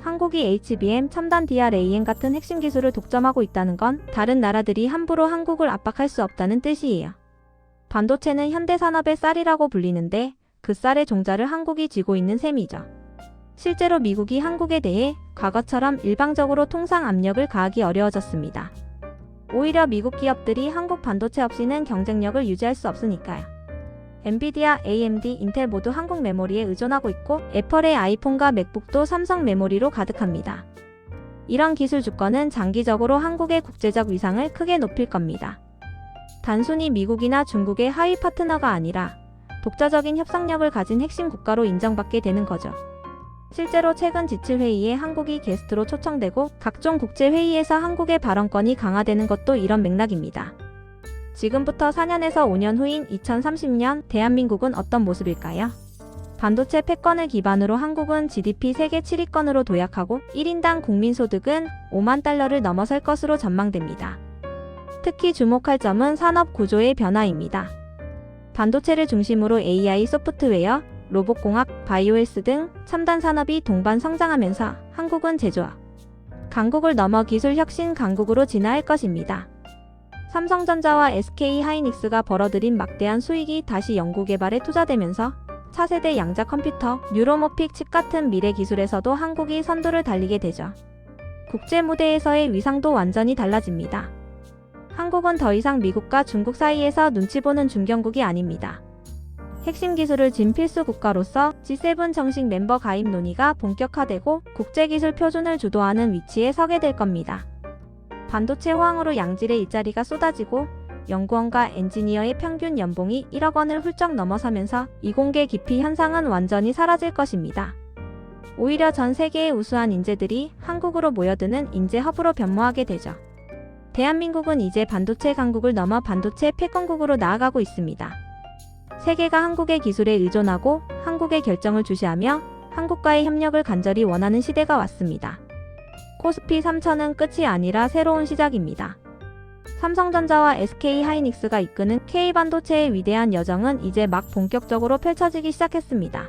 한국이 HBM, 첨단 DRAM 같은 핵심 기술을 독점하고 있다는 건 다른 나라들이 함부로 한국을 압박할 수 없다는 뜻이에요. 반도체는 현대산업의 쌀이라고 불리는데 그 쌀의 종자를 한국이 쥐고 있는 셈이죠. 실제로 미국이 한국에 대해 과거처럼 일방적으로 통상 압력을 가하기 어려워졌습니다. 오히려 미국 기업들이 한국 반도체 없이는 경쟁력을 유지할 수 없으니까요. 엔비디아, AMD, 인텔 모두 한국 메모리에 의존하고 있고 애플의 아이폰과 맥북도 삼성 메모리로 가득합니다. 이런 기술 주권은 장기적으로 한국의 국제적 위상을 크게 높일 겁니다. 단순히 미국이나 중국의 하위 파트너가 아니라 독자적인 협상력을 가진 핵심 국가로 인정받게 되는 거죠. 실제로 최근 지칠회의에 한국이 게스트로 초청되고 각종 국제회의에서 한국의 발언권이 강화되는 것도 이런 맥락입니다. 지금부터 4년에서 5년 후인 2030년 대한민국은 어떤 모습일까요? 반도체 패권을 기반으로 한국은 GDP 세계 7위권으로 도약하고 1인당 국민소득은 5만 달러를 넘어설 것으로 전망됩니다. 특히 주목할 점은 산업 구조의 변화입니다. 반도체를 중심으로 AI 소프트웨어, 로봇공학, 바이오헬스 등 첨단 산업이 동반 성장하면서 한국은 제조업 강국을 넘어 기술 혁신 강국으로 진화할 것입니다. 삼성전자와 SK하이닉스가 벌어들인 막대한 수익이 다시 연구개발에 투자되면서 차세대 양자 컴퓨터, 뉴로모픽 칩 같은 미래 기술에서도 한국이 선두를 달리게 되죠. 국제 무대에서의 위상도 완전히 달라집니다. 한국은 더 이상 미국과 중국 사이에서 눈치 보는 중견국이 아닙니다. 핵심 기술을 진 필수 국가로서 G7 정식 멤버 가입 논의가 본격화되고 국제기술 표준을 주도하는 위치에 서게 될 겁니다. 반도체 호황으로 양질의 일자리가 쏟아지고 연구원과 엔지니어의 평균 연봉이 1억 원을 훌쩍 넘어서면서 이공계 기피 현상은 완전히 사라질 것입니다. 오히려 전 세계의 우수한 인재들이 한국으로 모여드는 인재 허브로 변모하게 되죠. 대한민국은 이제 반도체 강국을 넘어 반도체 패권국으로 나아가고 있습니다. 세계가 한국의 기술에 의존하고 한국의 결정을 주시하며 한국과의 협력을 간절히 원하는 시대가 왔습니다. 코스피 3000은 끝이 아니라 새로운 시작입니다. 삼성전자와 SK하이닉스가 이끄는 K반도체의 위대한 여정은 이제 막 본격적으로 펼쳐지기 시작했습니다.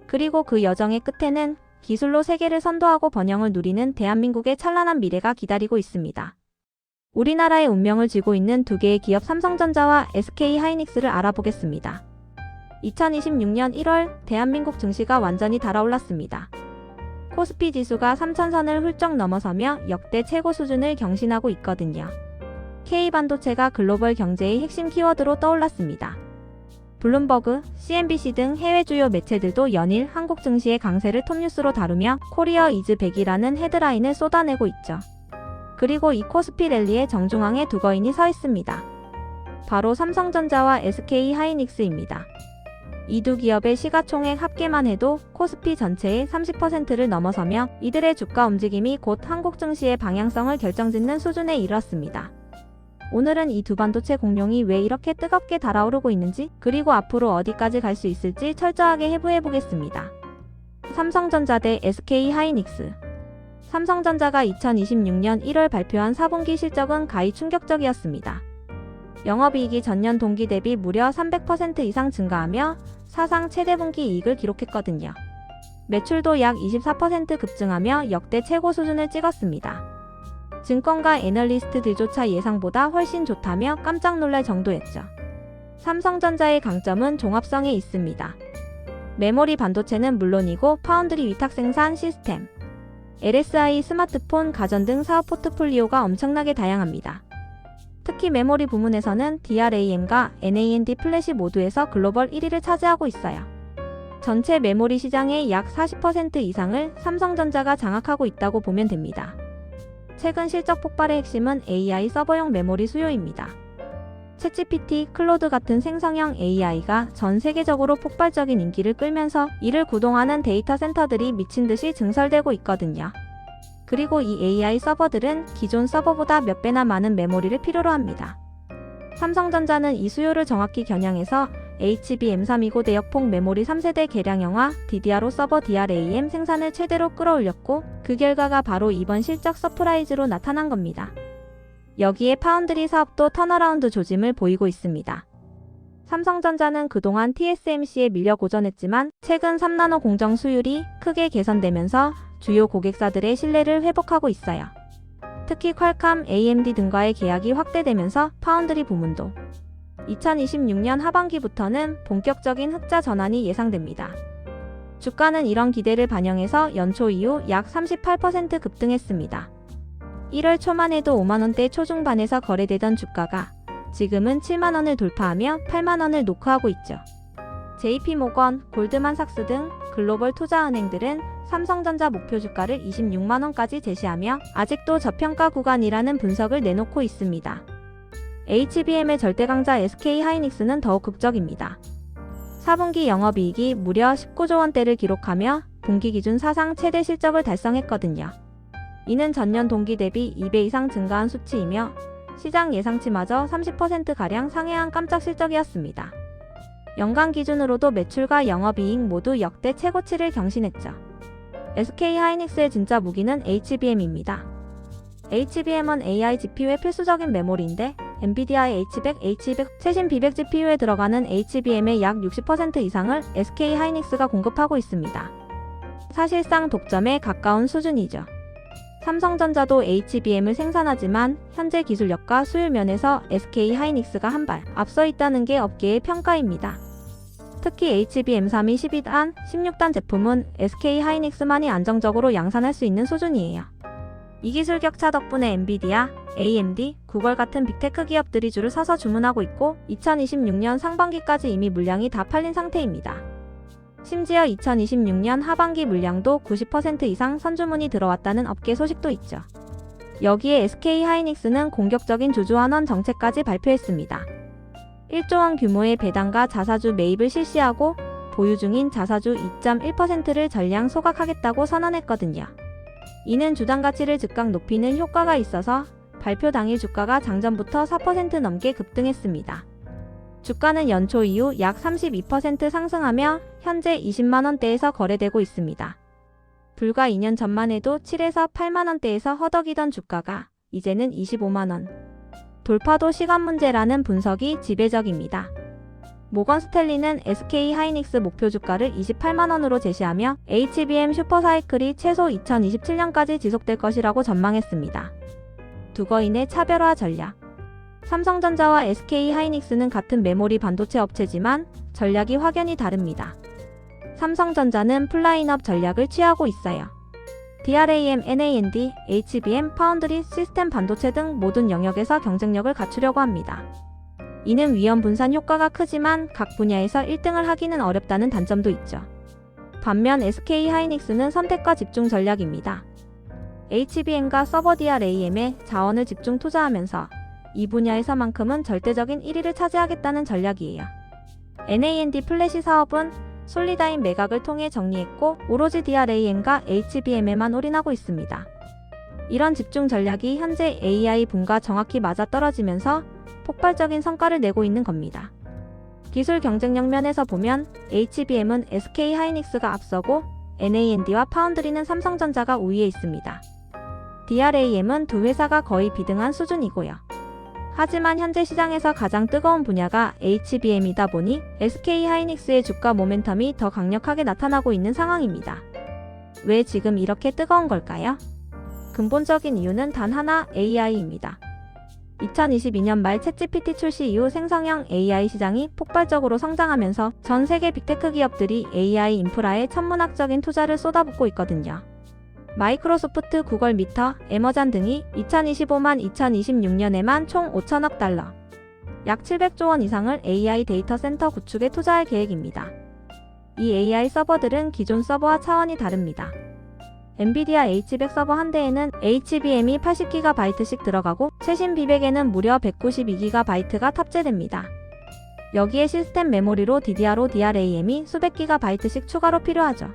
그리고 그 여정의 끝에는 기술로 세계를 선도하고 번영을 누리는 대한민국의 찬란한 미래가 기다리고 있습니다. 우리나라의 운명을 쥐고 있는 두 개의 기업 삼성전자와 SK하이닉스를 알아보겠습니다. 2026년 1월 대한민국 증시가 완전히 달아올랐습니다. 코스피 지수가 3000선을 훌쩍 넘어서며 역대 최고 수준을 경신하고 있거든요. K반도체가 글로벌 경제의 핵심 키워드로 떠올랐습니다. 블룸버그, CNBC 등 해외 주요 매체들도 연일 한국 증시의 강세를 톱뉴스로 다루며 코리어 이즈 백이라는 헤드라인을 쏟아내고 있죠. 그리고 이 코스피 랠리의 정중앙에 두 거인이 서 있습니다. 바로 삼성전자와 SK하이닉스입니다. 이 두 기업의 시가총액 합계만 해도 코스피 전체의 30%를 넘어서며 이들의 주가 움직임이 곧 한국 증시의 방향성을 결정짓는 수준에 이르렀습니다. 오늘은 이 두 반도체 공룡이 왜 이렇게 뜨겁게 달아오르고 있는지, 그리고 앞으로 어디까지 갈 수 있을지 철저하게 해부해보겠습니다. 삼성전자 대 SK하이닉스. 삼성전자가 2026년 1월 발표한 4분기 실적은 가히 충격적이었습니다. 영업이익이 전년 동기 대비 무려 300% 이상 증가하며 사상 최대 분기 이익을 기록했거든요. 매출도 약 24% 급증하며 역대 최고 수준을 찍었습니다. 증권가 애널리스트들조차 예상보다 훨씬 좋다며 깜짝 놀랄 정도였죠. 삼성전자의 강점은 종합성에 있습니다. 메모리 반도체는 물론이고 파운드리 위탁 생산 시스템, LSI, 스마트폰, 가전 등 사업 포트폴리오가 엄청나게 다양합니다. 특히 메모리 부문에서는 DRAM과 NAND 플래시 모두에서 글로벌 1위를 차지하고 있어요. 전체 메모리 시장의 약 40% 이상을 삼성전자가 장악하고 있다고 보면 됩니다. 최근 실적 폭발의 핵심은 AI 서버용 메모리 수요입니다. 챗GPT, 클로드 같은 생성형 AI가 전 세계적으로 폭발적인 인기를 끌면서 이를 구동하는 데이터 센터들이 미친 듯이 증설되고 있거든요. 그리고 이 AI 서버들은 기존 서버보다 몇 배나 많은 메모리를 필요로 합니다. 삼성전자는 이 수요를 정확히 겨냥해서 HBM329 대역폭 메모리 3세대 개량형화 DDR5 서버 DRAM 생산을 최대로 끌어올렸고 그 결과가 바로 이번 실적 서프라이즈로 나타난 겁니다. 여기에 파운드리 사업도 턴어라운드 조짐을 보이고 있습니다. 삼성전자는 그동안 TSMC에 밀려 고전했지만 최근 3나노 공정 수율이 크게 개선되면서 주요 고객사들의 신뢰를 회복하고 있어요. 특히 퀄컴, AMD 등과의 계약이 확대되면서 파운드리 부문도 2026년 하반기부터는 본격적인 흑자 전환이 예상됩니다. 주가는 이런 기대를 반영해서 연초 이후 약 38% 급등했습니다. 1월 초만 해도 5만원대 초중반에서 거래되던 주가가 지금은 7만원을 돌파하며 8만원을 노크하고 있죠. JP모건, 골드만삭스 등 글로벌 투자은행들은 삼성전자 목표 주가를 26만원까지 제시하며 아직도 저평가 구간이라는 분석을 내놓고 있습니다. HBM의 절대 강자 SK하이닉스는 더욱 극적입니다. 4분기 영업이익이 무려 19조 원대를 기록하며 분기 기준 사상 최대 실적을 달성했거든요. 이는 전년 동기 대비 2배 이상 증가한 수치이며 시장 예상치마저 30%가량 상회한 깜짝 실적이었습니다. 연간 기준으로도 매출과 영업이익 모두 역대 최고치를 경신했죠. SK하이닉스의 진짜 무기는 HBM입니다. HBM은 AI GPU의 필수적인 메모리인데 엔비디아의 H100, H200 최신 B100 GPU에 들어가는 HBM의 약 60% 이상을 SK하이닉스가 공급하고 있습니다. 사실상 독점에 가까운 수준이죠. 삼성전자도 HBM을 생산하지만 현재 기술력과 수율 면에서 SK하이닉스가 한 발 앞서 있다는 게 업계의 평가입니다. 특히 HBM3이 12단, 16단 제품은 SK하이닉스만이 안정적으로 양산할 수 있는 수준이에요. 이 기술 격차 덕분에 엔비디아, AMD, 구글 같은 빅테크 기업들이 줄을 서서 주문하고 있고 2026년 상반기까지 이미 물량이 다 팔린 상태입니다. 심지어 2026년 하반기 물량도 90% 이상 선주문이 들어왔다는 업계 소식도 있죠. 여기에 SK하이닉스는 공격적인 주주환원 정책까지 발표했습니다. 1조 원 규모의 배당과 자사주 매입을 실시하고 보유 중인 자사주 2.1%를 전량 소각하겠다고 선언했거든요. 이는 주당 가치를 즉각 높이는 효과가 있어서 발표 당일 주가가 장전부터 4% 넘게 급등했습니다. 주가는 연초 이후 약 32% 상승하며 현재 20만원대에서 거래되고 있습니다. 불과 2년 전만 해도 7에서 8만원대에서 허덕이던 주가가 이제는 25만원. 돌파도 시간 문제라는 분석이 지배적입니다. 모건 스탠리는 SK하이닉스 목표 주가를 28만원으로 제시하며 HBM 슈퍼사이클이 최소 2027년까지 지속될 것이라고 전망했습니다. 두거인의 차별화 전략. 삼성전자와 SK하이닉스는 같은 메모리 반도체 업체지만 전략이 확연히 다릅니다. 삼성전자는 풀라인업 전략을 취하고 있어요. DRAM, NAND, HBM, 파운드리, 시스템 반도체 등 모든 영역에서 경쟁력을 갖추려고 합니다. 이는 위험 분산 효과가 크지만 각 분야에서 1등을 하기는 어렵다는 단점도 있죠. 반면 SK하이닉스는 선택과 집중 전략입니다. HBM과 서버 DRAM에 자원을 집중 투자하면서 이 분야에서만큼은 절대적인 1위를 차지하겠다는 전략이에요. NAND 플래시 사업은 솔리다인 매각을 통해 정리했고 오로지 DRAM과 HBM에만 올인하고 있습니다. 이런 집중 전략이 현재 AI 붐과 정확히 맞아떨어지면서 폭발적인 성과를 내고 있는 겁니다. 기술 경쟁력 면에서 보면 HBM은 SK하이닉스가 앞서고 NAND와 파운드리는 삼성전자가 우위에 있습니다. DRAM은 두 회사가 거의 비등한 수준이고요. 하지만 현재 시장에서 가장 뜨거운 분야가 HBM이다 보니 SK하이닉스의 주가 모멘텀이 더 강력하게 나타나고 있는 상황입니다. 왜 지금 이렇게 뜨거운 걸까요? 근본적인 이유는 단 하나, AI입니다. 2022년 말 챗GPT 출시 이후 생성형 AI 시장이 폭발적으로 성장하면서 전 세계 빅테크 기업들이 AI 인프라에 천문학적인 투자를 쏟아붓고 있거든요. 마이크로소프트, 구글, 미터, 애머잔 등이 2025만 2026년에만 총 5천억 달러, 약 700조 원 이상을 AI 데이터 센터 구축에 투자할 계획입니다. 이 AI 서버들은 기존 서버와 차원이 다릅니다. 엔비디아 H100 서버 한 대에는 HBM이 80GB씩 들어가고 최신 B100에는 무려 192GB가 탑재됩니다. 여기에 시스템 메모리로 DDR5, DRAM이 수백 GB씩 추가로 필요하죠.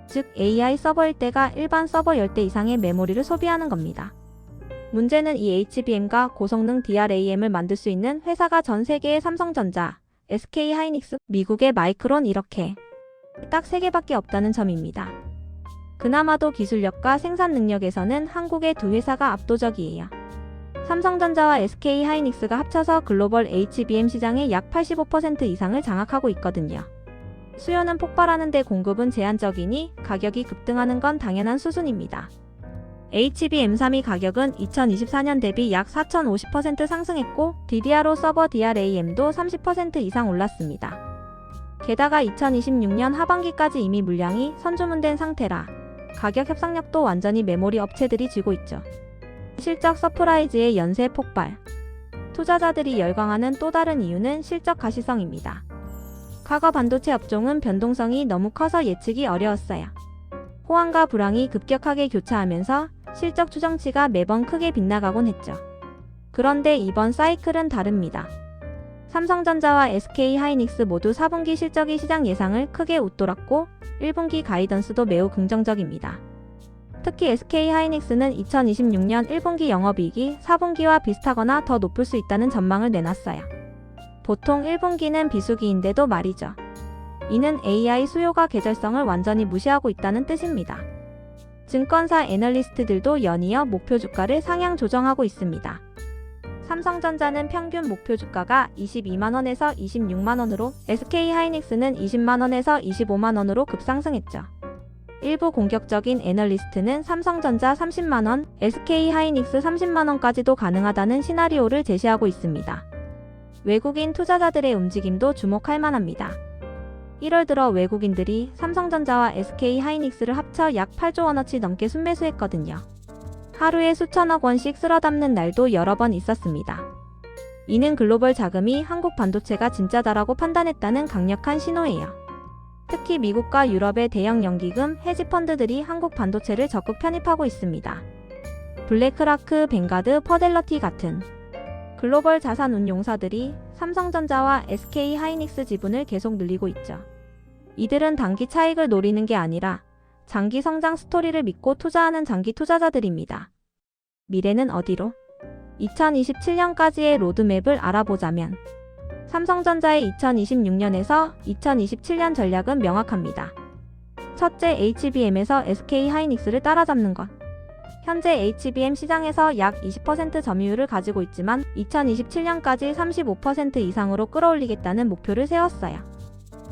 즉 AI 서버일 때가 일반 서버 10대 이상의 메모리를 소비하는 겁니다. 문제는 이 HBM과 고성능 DRAM을 만들 수 있는 회사가 전 세계의 삼성전자, SK하이닉스, 미국의 마이크론 이렇게 딱 3개밖에 없다는 점입니다. 그나마도 기술력과 생산 능력에서는 한국의 두 회사가 압도적이에요. 삼성전자와 SK하이닉스가 합쳐서 글로벌 HBM 시장의 약 85% 이상을 장악하고 있거든요. 수요는 폭발하는데 공급은 제한적이니 가격이 급등하는 건 당연한 수순입니다. HBM3이 가격은 2024년 대비 약 4,050% 상승했고 DDR5 서버 DRAM도 30% 이상 올랐습니다. 게다가 2026년 하반기까지 이미 물량이 선주문된 상태라 가격 협상력도 완전히 메모리 업체들이 쥐고 있죠. 실적 서프라이즈의 연쇄 폭발. 투자자들이 열광하는 또 다른 이유는 실적 가시성입니다. 과거 반도체 업종은 변동성이 너무 커서 예측이 어려웠어요. 호황과 불황이 급격하게 교차하면서 실적 추정치가 매번 크게 빗나가곤 했죠. 그런데 이번 사이클은 다릅니다. 삼성전자와 SK하이닉스 모두 4분기 실적이 시장 예상을 크게 웃돌았고 1분기 가이던스도 매우 긍정적입니다. 특히 SK하이닉스는 2026년 1분기 영업이익이 4분기와 비슷하거나 더 높을 수 있다는 전망을 내놨어요. 보통 1분기는 비수기인데도 말이죠. 이는 AI 수요가 계절성을 완전히 무시하고 있다는 뜻입니다. 증권사 애널리스트들도 연이어 목표 주가를 상향 조정하고 있습니다. 삼성전자는 평균 목표 주가가 22만원에서 26만원으로 SK하이닉스는 20만원에서 25만원으로 급상승했죠. 일부 공격적인 애널리스트는 삼성전자 30만원, SK하이닉스 30만원까지도 가능하다는 시나리오를 제시하고 있습니다. 외국인 투자자들의 움직임도 주목할 만합니다. 1월 들어 외국인들이 삼성전자와 SK하이닉스를 합쳐 약 8조 원어치 넘게 순매수했거든요. 하루에 수천억 원씩 쓸어담는 날도 여러 번 있었습니다. 이는 글로벌 자금이 한국 반도체가 진짜다라고 판단했다는 강력한 신호예요. 특히 미국과 유럽의 대형 연기금, 헤지펀드들이 한국 반도체를 적극 편입하고 있습니다. 블랙라크, 뱅가드, 퍼델러티 같은 글로벌 자산 운용사들이 삼성전자와 SK하이닉스 지분을 계속 늘리고 있죠. 이들은 단기 차익을 노리는 게 아니라 장기 성장 스토리를 믿고 투자하는 장기 투자자들입니다. 미래는 어디로? 2027년까지의 로드맵을 알아보자면 삼성전자의 2026년에서 2027년 전략은 명확합니다. 첫째, HBM에서 SK하이닉스를 따라잡는 것. 현재 HBM 시장에서 약 20% 점유율을 가지고 있지만 2027년까지 35% 이상으로 끌어올리겠다는 목표를 세웠어요.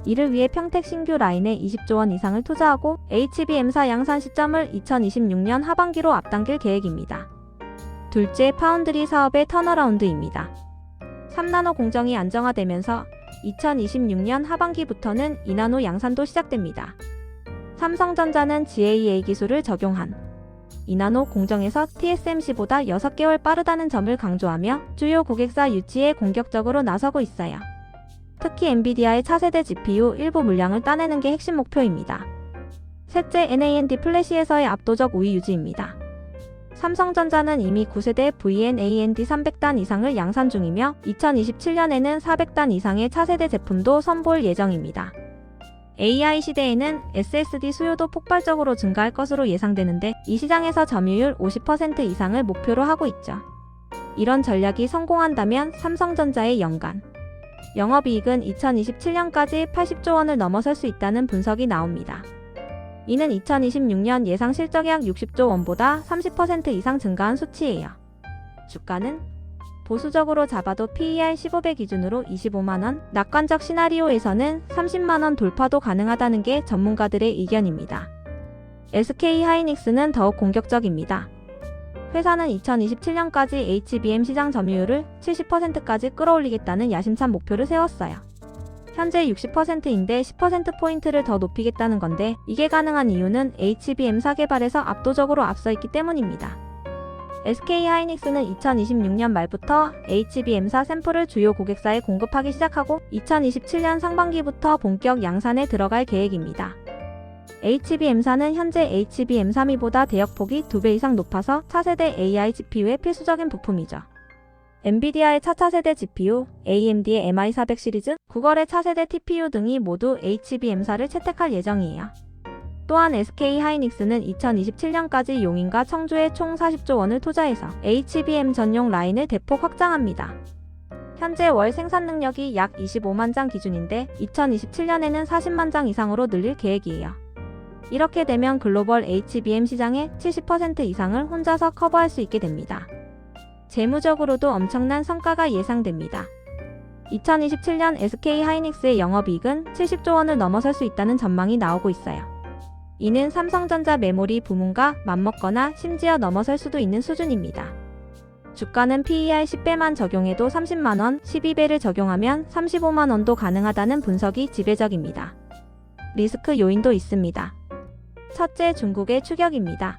이를 위해 평택 신규 라인에 20조 원 이상을 투자하고 HBM사 양산 시점을 2026년 하반기로 앞당길 계획입니다. 둘째, 파운드리 사업의 턴어라운드입니다. 3나노 공정이 안정화되면서 2026년 하반기부터는 2나노 양산도 시작됩니다. 삼성전자는 GAA 기술을 적용한 2나노 공정에서 TSMC보다 6개월 빠르다는 점을 강조하며 주요 고객사 유치에 공격적으로 나서고 있어요. 특히 엔비디아의 차세대 GPU 일부 물량을 따내는 게 핵심 목표입니다. 셋째, NAND 플래시에서의 압도적 우위 유지입니다. 삼성전자는 이미 9세대 VNAND 300단 이상을 양산 중이며 2027년에는 400단 이상의 차세대 제품도 선보일 예정입니다. AI 시대에는 SSD 수요도 폭발적으로 증가할 것으로 예상되는데 이 시장에서 점유율 50% 이상을 목표로 하고 있죠. 이런 전략이 성공한다면 삼성전자의 연간 영업이익은 2027년까지 80조 원을 넘어설 수 있다는 분석이 나옵니다. 이는 2026년 예상 실적 약 60조 원보다 30% 이상 증가한 수치예요. 주가는 보수적으로 잡아도 PER 15배 기준으로 25만원, 낙관적 시나리오에서는 30만원 돌파도 가능하다는 게 전문가들의 의견입니다. SK하이닉스는 더욱 공격적입니다. 회사는 2027년까지 HBM 시장 점유율을 70%까지 끌어올리겠다는 야심찬 목표를 세웠어요. 현재 60%인데 10%포인트를 더 높이겠다는 건데 이게 가능한 이유는 HBM사 개발에서 압도적으로 앞서 있기 때문입니다. SK하이닉스는 2026년 말부터 HBM사 샘플을 주요 고객사에 공급하기 시작하고 2027년 상반기부터 본격 양산에 들어갈 계획입니다. HBM사는 현재 HBM32보다 대역폭이 2배 이상 높아서 차세대 AI GPU의 필수적인 부품이죠. 엔비디아의 차차세대 GPU, AMD의 MI400 시리즈, 구글의 차세대 TPU 등이 모두 HBM사를 채택할 예정이에요. 또한 SK하이닉스는 2027년까지 용인과 청주에 총 40조 원을 투자해서 HBM 전용 라인을 대폭 확장합니다. 현재 월 생산 능력이 약 25만 장 기준인데 2027년에는 40만 장 이상으로 늘릴 계획이에요. 이렇게 되면 글로벌 HBM 시장의 70% 이상을 혼자서 커버할 수 있게 됩니다. 재무적으로도 엄청난 성과가 예상됩니다. 2027년 SK하이닉스의 영업이익은 70조 원을 넘어설 수 있다는 전망이 나오고 있어요. 이는 삼성전자 메모리 부문과 맞먹거나 심지어 넘어설 수도 있는 수준입니다. 주가는 PER 10배만 적용해도 30만원, 12배를 적용하면 35만원도 가능하다는 분석이 지배적입니다. 리스크 요인도 있습니다. 첫째, 중국의 추격입니다.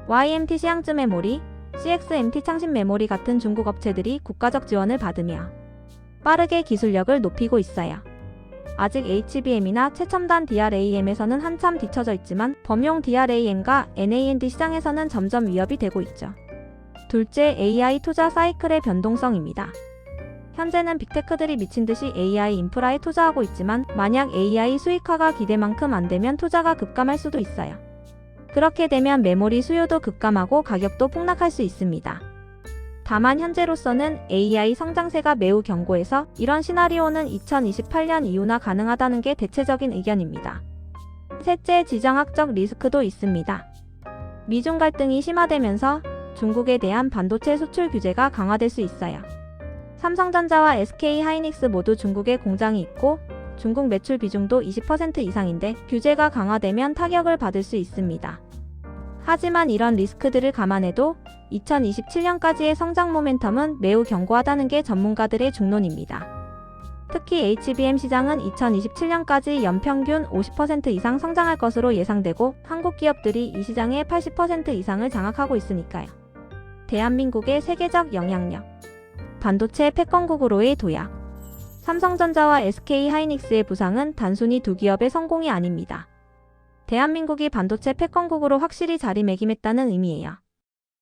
YMT 시향즈 메모리, CXMT 창신 메모리 같은 중국 업체들이 국가적 지원을 받으며 빠르게 기술력을 높이고 있어요. 아직 HBM이나 최첨단 DRAM에서는 한참 뒤처져 있지만 범용 DRAM과 NAND 시장에서는 점점 위협이 되고 있죠. 둘째, AI 투자 사이클의 변동성입니다. 현재는 빅테크들이 미친듯이 AI 인프라에 투자하고 있지만 만약 AI 수익화가 기대만큼 안되면 투자가 급감할 수도 있어요. 그렇게 되면 메모리 수요도 급감하고 가격도 폭락할 수 있습니다. 다만 현재로서는 AI 성장세가 매우 견고해서 이런 시나리오는 2028년 이후나 가능하다는 게 대체적인 의견입니다. 셋째, 지정학적 리스크도 있습니다. 미중 갈등이 심화되면서 중국에 대한 반도체 수출 규제가 강화될 수 있어요. 삼성전자와 SK하이닉스 모두 중국에 공장이 있고 중국 매출 비중도 20% 이상인데 규제가 강화되면 타격을 받을 수 있습니다. 하지만 이런 리스크들을 감안해도 2027년까지의 성장 모멘텀은 매우 견고하다는 게 전문가들의 중론입니다. 특히 HBM 시장은 2027년까지 연평균 50% 이상 성장할 것으로 예상되고 한국 기업들이 이 시장의 80% 이상을 장악하고 있으니까요. 대한민국의 세계적 영향력, 반도체 패권국으로의 도약. 삼성전자와 SK하이닉스의 부상은 단순히 두 기업의 성공이 아닙니다. 대한민국이 반도체 패권국으로 확실히 자리매김했다는 의미예요.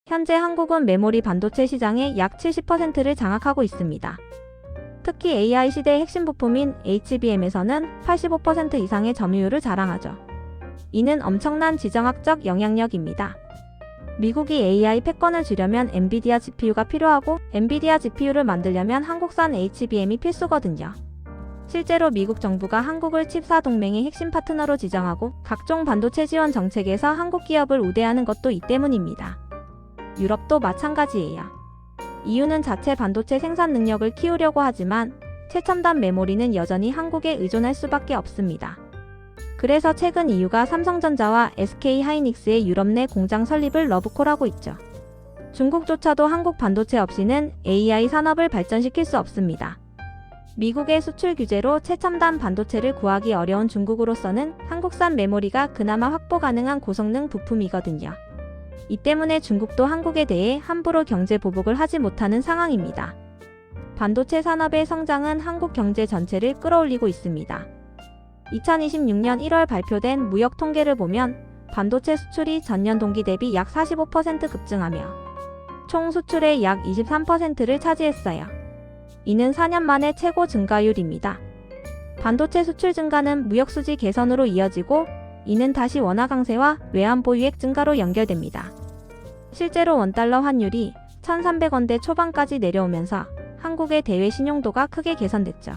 현재 한국은 메모리 반도체 시장의 약 70%를 장악하고 있습니다. 특히 AI 시대의 핵심 부품인 HBM에서는 85% 이상의 점유율을 자랑하죠. 이는 엄청난 지정학적 영향력입니다. 미국이 AI 패권을 쥐려면 엔비디아 GPU가 필요하고 엔비디아 GPU를 만들려면 한국산 HBM이 필수거든요. 실제로 미국 정부가 한국을 칩사 동맹의 핵심 파트너로 지정하고 각종 반도체 지원 정책에서 한국 기업을 우대하는 것도 이 때문입니다. 유럽도 마찬가지예요. EU는 자체 반도체 생산 능력을 키우려고 하지만 최첨단 메모리는 여전히 한국에 의존할 수밖에 없습니다. 그래서 최근 EU가 삼성전자와 SK하이닉스의 유럽 내 공장 설립을 러브콜하고 있죠. 중국조차도 한국 반도체 없이는 AI 산업을 발전시킬 수 없습니다. 미국의 수출 규제로 최첨단 반도체를 구하기 어려운 중국으로서는 한국산 메모리가 그나마 확보 가능한 고성능 부품이거든요. 이 때문에 중국도 한국에 대해 함부로 경제 보복을 하지 못하는 상황입니다. 반도체 산업의 성장은 한국 경제 전체를 끌어올리고 있습니다. 2026년 1월 발표된 무역 통계를 보면 반도체 수출이 전년 동기 대비 약 45% 급증하며 총 수출의 약 23%를 차지했어요. 이는 4년 만에 최고 증가율입니다. 반도체 수출 증가는 무역수지 개선으로 이어지고 이는 다시 원화 강세와 외환 보유액 증가로 연결됩니다. 실제로 원달러 환율이 1,300원대 초반까지 내려오면서 한국의 대외 신용도가 크게 개선됐죠.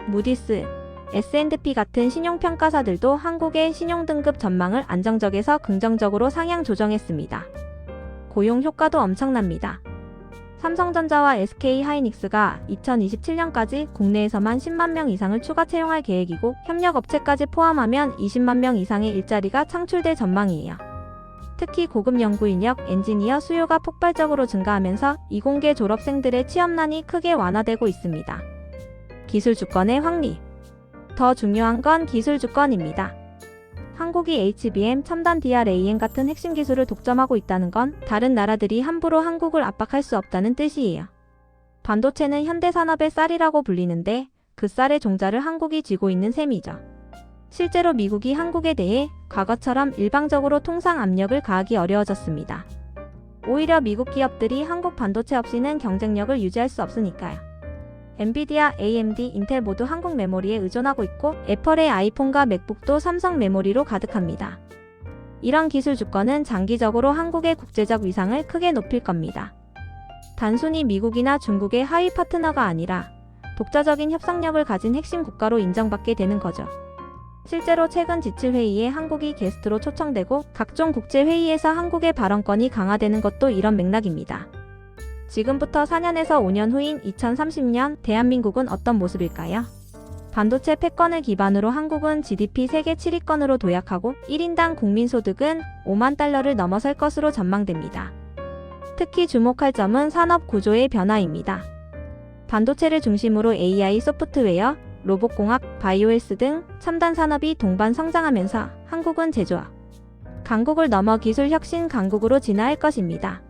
무디스, S&P 같은 신용평가사들도 한국의 신용등급 전망을 안정적에서 긍정적으로 상향 조정했습니다. 고용 효과도 엄청납니다. 삼성전자와 SK하이닉스가 2027년까지 국내에서만 10만 명 이상을 추가 채용할 계획이고 협력업체까지 포함하면 20만 명 이상의 일자리가 창출될 전망이에요. 특히 고급 연구인력, 엔지니어 수요가 폭발적으로 증가하면서 이공계 졸업생들의 취업난이 크게 완화되고 있습니다. 기술 주권의 확립. 더 중요한 건 기술 주권입니다. 한국이 HBM, 첨단 DRAM 같은 핵심 기술을 독점하고 있다는 건 다른 나라들이 함부로 한국을 압박할 수 없다는 뜻이에요. 반도체는 현대산업의 쌀이라고 불리는데 그 쌀의 종자를 한국이 쥐고 있는 셈이죠. 실제로 미국이 한국에 대해 과거처럼 일방적으로 통상 압력을 가하기 어려워졌습니다. 오히려 미국 기업들이 한국 반도체 없이는 경쟁력을 유지할 수 없으니까요. 엔비디아, AMD, 인텔 모두 한국 메모리에 의존하고 있고 애플의 아이폰과 맥북도 삼성 메모리로 가득합니다. 이런 기술 주권은 장기적으로 한국의 국제적 위상을 크게 높일 겁니다. 단순히 미국이나 중국의 하위 파트너가 아니라 독자적인 협상력을 가진 핵심 국가로 인정받게 되는 거죠. 실제로 최근 지칠회의에 한국이 게스트로 초청되고 각종 국제회의에서 한국의 발언권이 강화되는 것도 이런 맥락입니다. 지금부터 4년에서 5년 후인 2030년 대한민국은 어떤 모습일까요? 반도체 패권을 기반으로 한국은 GDP 세계 7위권으로 도약하고 1인당 국민소득은 5만 달러를 넘어설 것으로 전망됩니다. 특히 주목할 점은 산업 구조의 변화입니다. 반도체를 중심으로 AI 소프트웨어, 로봇공학, 바이오헬스 등 첨단 산업이 동반 성장하면서 한국은 제조업 강국을 넘어 기술 혁신 강국으로 진화할 것입니다.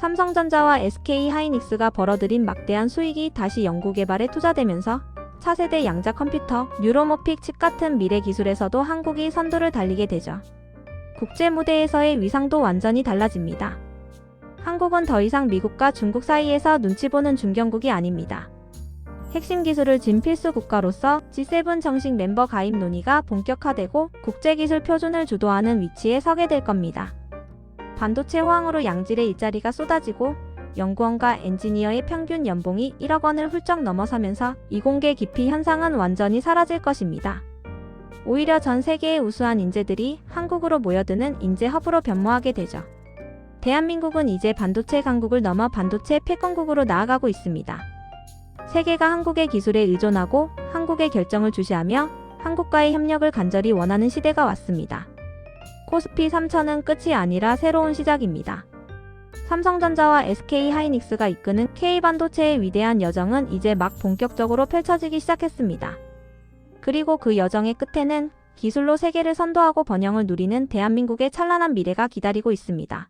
삼성전자와 SK하이닉스가 벌어들인 막대한 수익이 다시 연구개발에 투자되면서 차세대 양자 컴퓨터, 뉴로모픽 칩 같은 미래 기술에서도 한국이 선두를 달리게 되죠. 국제 무대에서의 위상도 완전히 달라집니다. 한국은 더 이상 미국과 중국 사이에서 눈치 보는 중견국이 아닙니다. 핵심 기술을 진 필수 국가로서 G7 정식 멤버 가입 논의가 본격화되고 국제기술 표준을 주도하는 위치에 서게 될 겁니다. 반도체 호황으로 양질의 일자리가 쏟아지고 연구원과 엔지니어의 평균 연봉이 1억 원을 훌쩍 넘어서면서 이공계 기피 현상은 완전히 사라질 것입니다. 오히려 전 세계의 우수한 인재들이 한국으로 모여드는 인재 허브로 변모하게 되죠. 대한민국은 이제 반도체 강국을 넘어 반도체 패권국으로 나아가고 있습니다. 세계가 한국의 기술에 의존하고 한국의 결정을 주시하며 한국과의 협력을 간절히 원하는 시대가 왔습니다. 코스피 3000은 끝이 아니라 새로운 시작입니다. 삼성전자와 SK하이닉스가 이끄는 K반도체의 위대한 여정은 이제 막 본격적으로 펼쳐지기 시작했습니다. 그리고 그 여정의 끝에는 기술로 세계를 선도하고 번영을 누리는 대한민국의 찬란한 미래가 기다리고 있습니다.